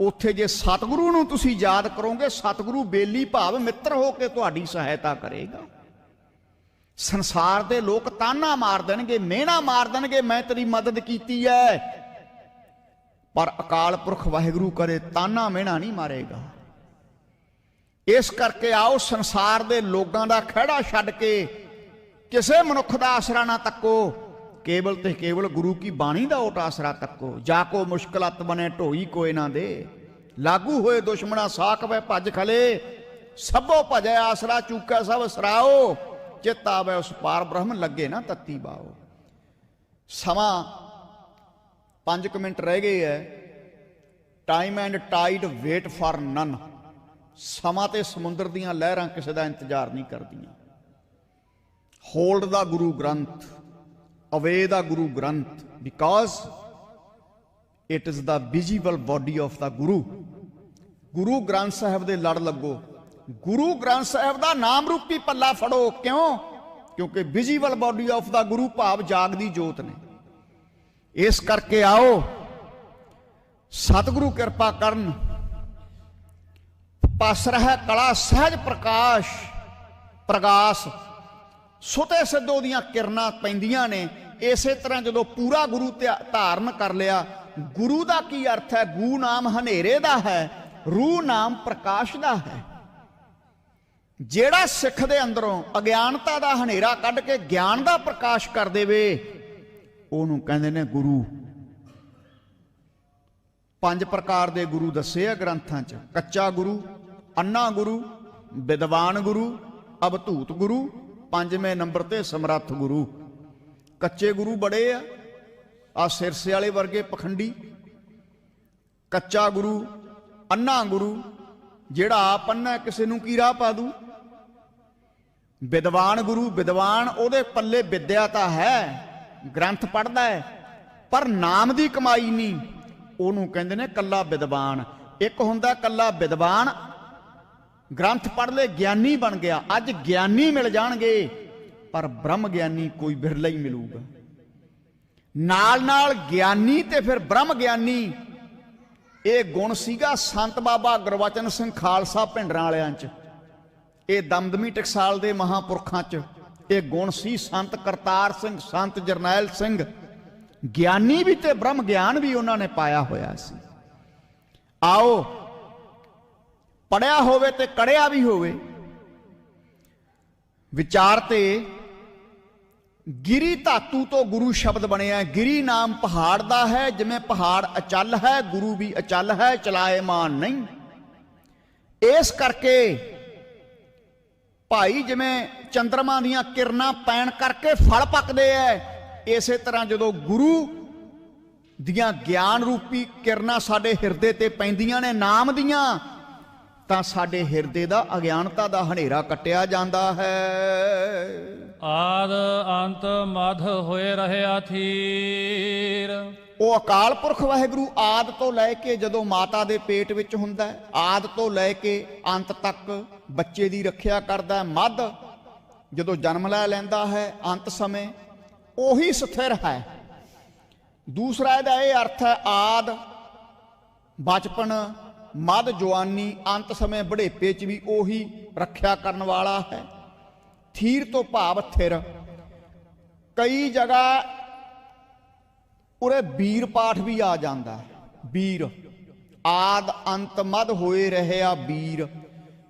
ਉੱਥੇ ਜੇ ਸਤਿਗੁਰੂ ਨੂੰ ਤੁਸੀਂ ਯਾਦ ਕਰੋਗੇ, ਸਤਿਗੁਰੂ ਬੇਲੀ ਭਾਵ ਮਿੱਤਰ ਹੋ ਕੇ ਤੁਹਾਡੀ ਸਹਾਇਤਾ ਕਰੇਗਾ। ਸੰਸਾਰ ਦੇ ਲੋਕ ਤਾਨਾ ਮਾਰ ਦੇਣਗੇ, ਮਿਹਣਾ ਮਾਰ ਦੇਣਗੇ, ਮੈਂ ਤੇਰੀ ਮਦਦ ਕੀਤੀ ਹੈ, ਪਰ ਅਕਾਲ ਪੁਰਖ ਵਾਹਿਗੁਰੂ ਕਰੇ ਤਾਨਾ ਮਿਹਣਾ ਨਹੀਂ ਮਾਰੇਗਾ। ਇਸ ਕਰਕੇ ਆਓ ਸੰਸਾਰ ਦੇ ਲੋਕਾਂ ਦਾ ਖਹਿੜਾ ਛੱਡ ਕੇ ਕਿਸੇ ਮਨੁੱਖ ਦਾ ਆਸਰਾ ਨਾ ਤੱਕੋ, ਕੇਵਲ ਤੇ ਕੇਵਲ ਗੁਰੂ ਕੀ ਬਾਣੀ ਦਾ ਓਟ ਆਸਰਾ ਤੱਕੋ। ਜਾ ਕੋ ਮੁਸ਼ਕਲਤ ਬਣੇ ਢੋਈ ਕੋਏ ਨਾ ਦੇ, ਲਾਗੂ ਹੋਏ ਦੁਸ਼ਮਣਾ ਸਾਖ ਵੈ ਭੱਜ ਖਲੇ, ਸਭੋ ਭਜੈ ਆਸਰਾ ਚੂਕੈ ਸਭ ਸਰਾਓ, ਚਿਤ ਆਵੇ ਉਸ ਪਾਰ ਬ੍ਰਹਮ ਲੱਗੇ ਨਾ ਤੱਤੀ ਬਾਓ। ਸਮਾਂ 5 ਮਿੰਟ ਰਹਿ ਗਏ ਹੈ। Time and tide wait for none. ਸਮਾਂ ਤੇ ਸਮੁੰਦਰ ਦੀਆਂ ਲਹਿਰਾਂ ਕਿਸੇ ਦਾ ਇੰਤਜ਼ਾਰ ਨਹੀਂ ਕਰਦੀਆਂ। Hold the Guru Granth, obey the Guru Granth, because it is the visible body of the Guru. Guru Granth Sahib ਦੇ ਲੜ ਲੱਗੋ, ਗੁਰੂ ਗ੍ਰੰਥ ਸਾਹਿਬ ਦਾ ਨਾਮ ਰੂਪੀ ਪੱਲਾ ਫੜੋ। ਕਿਉਂ? ਕਿਉਂਕਿ ਵਿਜ਼ੀਬਲ ਬੋਡੀ ਆਫ ਦਾ ਗੁਰੂ ਭਾਵ ਜਾਗਦੀ ਜੋਤ ਨੇ। ਇਸ ਕਰਕੇ ਆਓ ਸਤਿਗੁਰੂ ਕਿਰਪਾ ਕਰਨ, ਪਸ ਰਹਿ ਕਲਾ ਸਹਿਜ ਪ੍ਰਕਾਸ਼ ਪ੍ਰਗਾਸ, ਸੁਤੇ ਸਿੱਧੋ ਦੀਆਂ ਕਿਰਨਾਂ ਪੈਂਦੀਆਂ ਨੇ। ਇਸੇ ਤਰ੍ਹਾਂ ਜਦੋਂ ਪੂਰਾ ਗੁਰੂ ਧਾਰਨ ਕਰ ਲਿਆ, ਗੁਰੂ ਦਾ ਕੀ ਅਰਥ ਹੈ? ਗੂ ਨਾਮ ਹਨੇਰੇ ਦਾ ਹੈ, ਰੂ ਨਾਮ ਪ੍ਰਕਾਸ਼ ਦਾ ਹੈ। ਜਿਹੜਾ ਸਿੱਖ ਦੇ ਅੰਦਰੋਂ ਅਗਿਆਨਤਾ ਦਾ ਹਨੇਰਾ ਕੱਢ ਕੇ ਗਿਆਨ ਦਾ ਪ੍ਰਕਾਸ਼ ਕਰ ਦੇਵੇ, ਉਹਨੂੰ ਕਹਿੰਦੇ ਨੇ ਗੁਰੂ। 5 ਪ੍ਰਕਾਰ ਦੇ ਗੁਰੂ ਦੱਸੇ ਆ ਗ੍ਰੰਥਾਂ 'ਚ। ਕੱਚਾ ਗੁਰੂ, ਅੰਨਾ ਗੁਰੂ, ਵਿਦਵਾਨ ਗੁਰੂ, ਅਵਧੂਤ ਗੁਰੂ, 5ਵੇਂ ਨੰਬਰ ਤੇ ਸਮਰੱਥ ਗੁਰੂ। ਕੱਚੇ ਗੁਰੂ ਬੜੇ ਆ ਸਿਰਸੇ ਵਾਲੇ ਵਰਗੇ ਪਖੰਡੀ। ਕੱਚਾ ਗੁਰੂ, ਅੰਨਾ ਗੁਰੂ, ਜਿਹੜਾ ਆਪ ਅੰਨਾ ਕਿਸੇ ਨੂੰ ਕੀ ਰਾਹ ਪਾ ਦੂ। ਵਿਦਵਾਨ ਗੁਰੂ, ਵਿਦਵਾਨ ਉਹਦੇ ਪੱਲੇ ਵਿਦਿਆ ਤਾਂ ਹੈ, ਗ੍ਰੰਥ ਪੜ੍ਹਦਾ ਹੈ, ਪਰ ਨਾਮ ਦੀ ਕਮਾਈ ਨਹੀਂ। ਉਹਨੂੰ ਕਹਿੰਦੇ ਨੇ ਕੱਲਾ ਵਿਦਵਾਨ। ਇੱਕ ਹੁੰਦਾ ਕੱਲਾ ਵਿਦਵਾਨ, ਗ੍ਰੰਥ ਪੜ੍ਹ ਲੈ ਗਿਆਨੀ ਬਣ ਗਿਆ। ਅੱਜ ਗਿਆਨੀ ਮਿਲ ਜਾਣਗੇ, ਪਰ ਬ੍ਰਹਮ ਗਿਆਨੀ ਕੋਈ ਬਿਰਲਾ ਹੀ ਮਿਲੂਗਾ। ਨਾਲ ਨਾਲ ਗਿਆਨੀ ਤੇ ਫਿਰ ਬ੍ਰਹਮ ਗਿਆਨੀ, ਇਹ ਗੁਣ ਸੀਗਾ ਸੰਤ ਬਾਬਾ ਗੁਰਬਚਨ ਸਿੰਘ ਖਾਲਸਾ ਭਿੰਡਰਾਂ ਵਾਲਿਆਂ 'ਚ, ਇਹ ਦਮਦਮੀ ਟਕਸਾਲ ਦੇ ਮਹਾਂਪੁਰਖਾਂ 'ਚ ਇਹ ਗੁਣ ਸੀ। ਸੰਤ ਕਰਤਾਰ ਸਿੰਘ, ਸੰਤ ਜਰਨੈਲ ਸਿੰਘ, ਗਿਆਨੀ ਵੀ ਤੇ ਬ੍ਰਹਮ ਗਿਆਨ ਵੀ ਉਹਨਾਂ ਨੇ ਪਾਇਆ ਹੋਇਆ ਸੀ। ਆਓ ਪੜਿਆ ਹੋਵੇ ਤੇ ਕੜਿਆ ਵੀ ਹੋਵੇ, ਵਿਚਾਰ ਤੇ ਗਿਰੀ ਧਾਤੂ ਤੋਂ ਗੁਰੂ ਸ਼ਬਦ ਬਣਿਆ। ਗਿਰੀ ਨਾਮ ਪਹਾੜ ਦਾ ਹੈ, ਜਿਵੇਂ ਪਹਾੜ ਅਚਲ ਹੈ, ਗੁਰੂ ਵੀ ਅਚਲ ਹੈ, ਚਲਾਏਮਾਨ ਨਹੀਂ। ਇਸ ਕਰਕੇ ਭਾਈ ਜਿਵੇਂ ਚੰਦਰਮਾ ਦੀਆਂ ਕਿਰਨਾਂ ਪੈਣ ਕਰਕੇ ਫਲ ਪੱਕਦੇ ਐ, ਇਸੇ ਤਰ੍ਹਾਂ ਜਦੋਂ ਗੁਰੂ ਦੀਆਂ ਗਿਆਨ ਰੂਪੀ ਕਿਰਨਾਂ ਸਾਡੇ ਹਿਰਦੇ ਤੇ ਪੈਂਦੀਆਂ ਨੇ ਨਾਮ ਦੀਆਂ, ਤਾਂ ਸਾਡੇ ਹਿਰਦੇ ਦਾ ਅਗਿਆਨਤਾ ਦਾ ਹਨੇਰਾ ਕੱਟਿਆ ਜਾਂਦਾ ਹੈ। ਆਦ ਅੰਤ ਮਧ ਹੋਏ ਰਹਿਆ ਥੀਰ। ਉਹ ਅਕਾਲ ਪੁਰਖ ਵਾਹਿਗੁਰੂ ਆਦ ਤੋਂ ਲੈ ਕੇ ਜਦੋਂ ਮਾਤਾ ਦੇ ਪੇਟ ਵਿੱਚ ਹੁੰਦਾ, ਆਦ ਤੋਂ ਲੈ ਕੇ ਅੰਤ ਤੱਕ ਬੱਚੇ ਦੀ ਰੱਖਿਆ ਕਰਦਾ। ਮੱਧ ਜਦੋਂ ਜਨਮ ਲੈ ਲੈਂਦਾ ਹੈ, ਅੰਤ ਸਮੇਂ ਉਹੀ ਸਥਿਰ ਹੈ। ਦੂਸਰਾ ਇਹਦਾ ਇਹ ਅਰਥ ਹੈ, ਆਦ ਬਚਪਨ, ਮੱਧ ਜਵਾਨੀ, ਅੰਤ ਸਮੇਂ ਬੁਢੇਪੇ 'ਚ ਵੀ ਉਹੀ ਰੱਖਿਆ ਕਰਨ ਵਾਲਾ ਹੈ। ਥੀਰ ਤੋਂ ਭਾਵ ਥਿਰ। ਕਈ ਜਗ੍ਹਾ ਉਰੇ ਵੀਰ ਪਾਠ ਵੀ ਆ ਜਾਂਦਾ ਹੈ। ਵੀਰ, ਆਦ ਅੰਤ ਮੱਧ ਹੋਏ ਰਹਿਆ ਵੀਰ।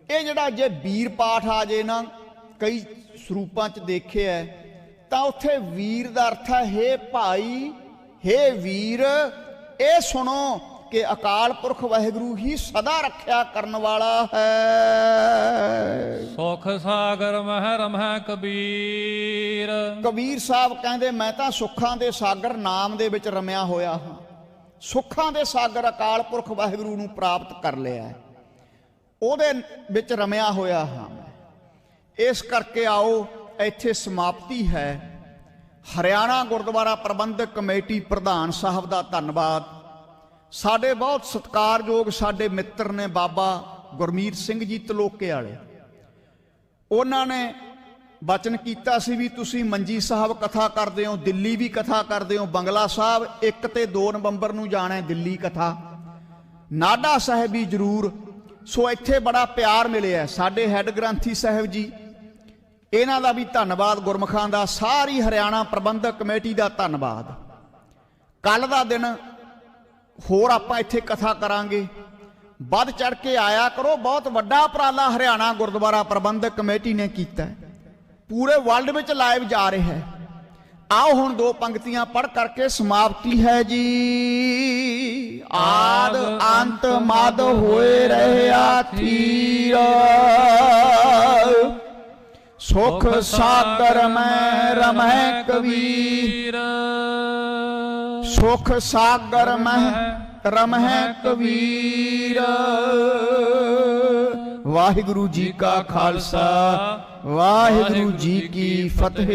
ਇਹ ਜਿਹੜਾ ਜੇ ਵੀਰ ਪਾਠ ਆ ਜੇ ਨਾ, ਕਈ ਸਰੂਪਾਂ 'ਚ ਦੇਖਿਆ ਤਾਂ ਉੱਥੇ ਵੀਰ ਦਾ ਅਰਥ ਹੈ ਹੇ ਭਾਈ, ਹੇ ਵੀਰ, ਇਹ ਸੁਣੋ ਕਿ ਅਕਾਲ ਪੁਰਖ ਵਾਹਿਗੁਰੂ ਹੀ ਸਦਾ ਰੱਖਿਆ ਕਰਨ ਵਾਲਾ ਹੈ। ਸੁਖ ਸਾਗਰ ਮਹਿ ਰਮਹਿ ਕਬੀਰ। ਕਬੀਰ ਸਾਹਿਬ ਕਹਿੰਦੇ ਮੈਂ ਤਾਂ ਸੁੱਖਾਂ ਦੇ ਸਾਗਰ ਨਾਮ ਦੇ ਵਿੱਚ ਰਮਿਆ ਹੋਇਆ ਹਾਂ। ਸੁੱਖਾਂ ਦੇ ਸਾਗਰ ਅਕਾਲ ਪੁਰਖ ਵਾਹਿਗੁਰੂ ਨੂੰ ਪ੍ਰਾਪਤ ਕਰ ਲਿਆ, ਉਹਦੇ ਵਿੱਚ ਰਮਿਆ ਹੋਇਆ ਹਾਂ। ਇਸ ਕਰਕੇ ਆਓ ਇੱਥੇ ਸਮਾਪਤੀ ਹੈ। ਹਰਿਆਣਾ ਗੁਰਦੁਆਰਾ ਪ੍ਰਬੰਧਕ ਕਮੇਟੀ ਪ੍ਰਧਾਨ ਸਾਹਿਬ ਦਾ ਧੰਨਵਾਦ। ਸਾਡੇ ਬਹੁਤ ਸਤਿਕਾਰਯੋਗ ਸਾਡੇ ਮਿੱਤਰ ਨੇ ਬਾਬਾ ਗੁਰਮੀਤ ਸਿੰਘ ਜੀ ਤਲੋਕੇ ਵਾਲੇ। ਉਹਨਾਂ ਨੇ ਬਚਨ ਕੀਤਾ ਸੀ ਵੀ ਤੁਸੀਂ ਮੰਜੀ ਸਾਹਿਬ ਕਥਾ ਕਰਦੇ ਹੋ, ਦਿੱਲੀ ਵੀ ਕਥਾ ਕਰਦੇ ਹੋ, ਬੰਗਲਾ ਸਾਹਿਬ 1 ਤੇ 2 ਨਵੰਬਰ ਨੂੰ ਜਾਣਾ ਦਿੱਲੀ ਕਥਾ, ਨਾਢਾ ਸਾਹਿਬ ਵੀ ਜ਼ਰੂਰ। ਸੋ ਇੱਥੇ ਬੜਾ ਪਿਆਰ ਮਿਲਿਆ। ਸਾਡੇ ਹੈੱਡ ਗ੍ਰੰਥੀ ਸਾਹਿਬ ਜੀ, ਇਹਨਾਂ ਦਾ ਵੀ ਧੰਨਵਾਦ, ਗੁਰਮੁਖਾਂ ਦਾ, ਸਾਰੀ ਹਰਿਆਣਾ ਪ੍ਰਬੰਧਕ ਕਮੇਟੀ ਦਾ ਧੰਨਵਾਦ। ਕੱਲ ਦਾ ਦਿਨ ਹੋਰ ਆਪਾਂ ਇੱਥੇ ਕਥਾ ਕਰਾਂਗੇ, ਵੱਧ ਚੜ ਕੇ ਆਇਆ ਕਰੋ। ਬਹੁਤ ਵੱਡਾ ਉਪਰਾਲਾ ਹਰਿਆਣਾ ਗੁਰਦੁਆਰਾ ਪ੍ਰਬੰਧਕ ਕਮੇਟੀ ਨੇ ਕੀਤਾ, ਪੂਰੇ ਵਰਲਡ ਵਿੱਚ ਲਾਈਵ ਜਾ ਰਿਹਾ ਹੈ। आओ हुण 2 पंक्तियां पढ़ करके समाप्ति है जी। आद अंत मद होए रहे थीर, सुख सागर में रमै कबीर, सुख सागर में रमै कबीर। वाहिगुरु जी का खालसा, वाहिगुरु जी की फतेह।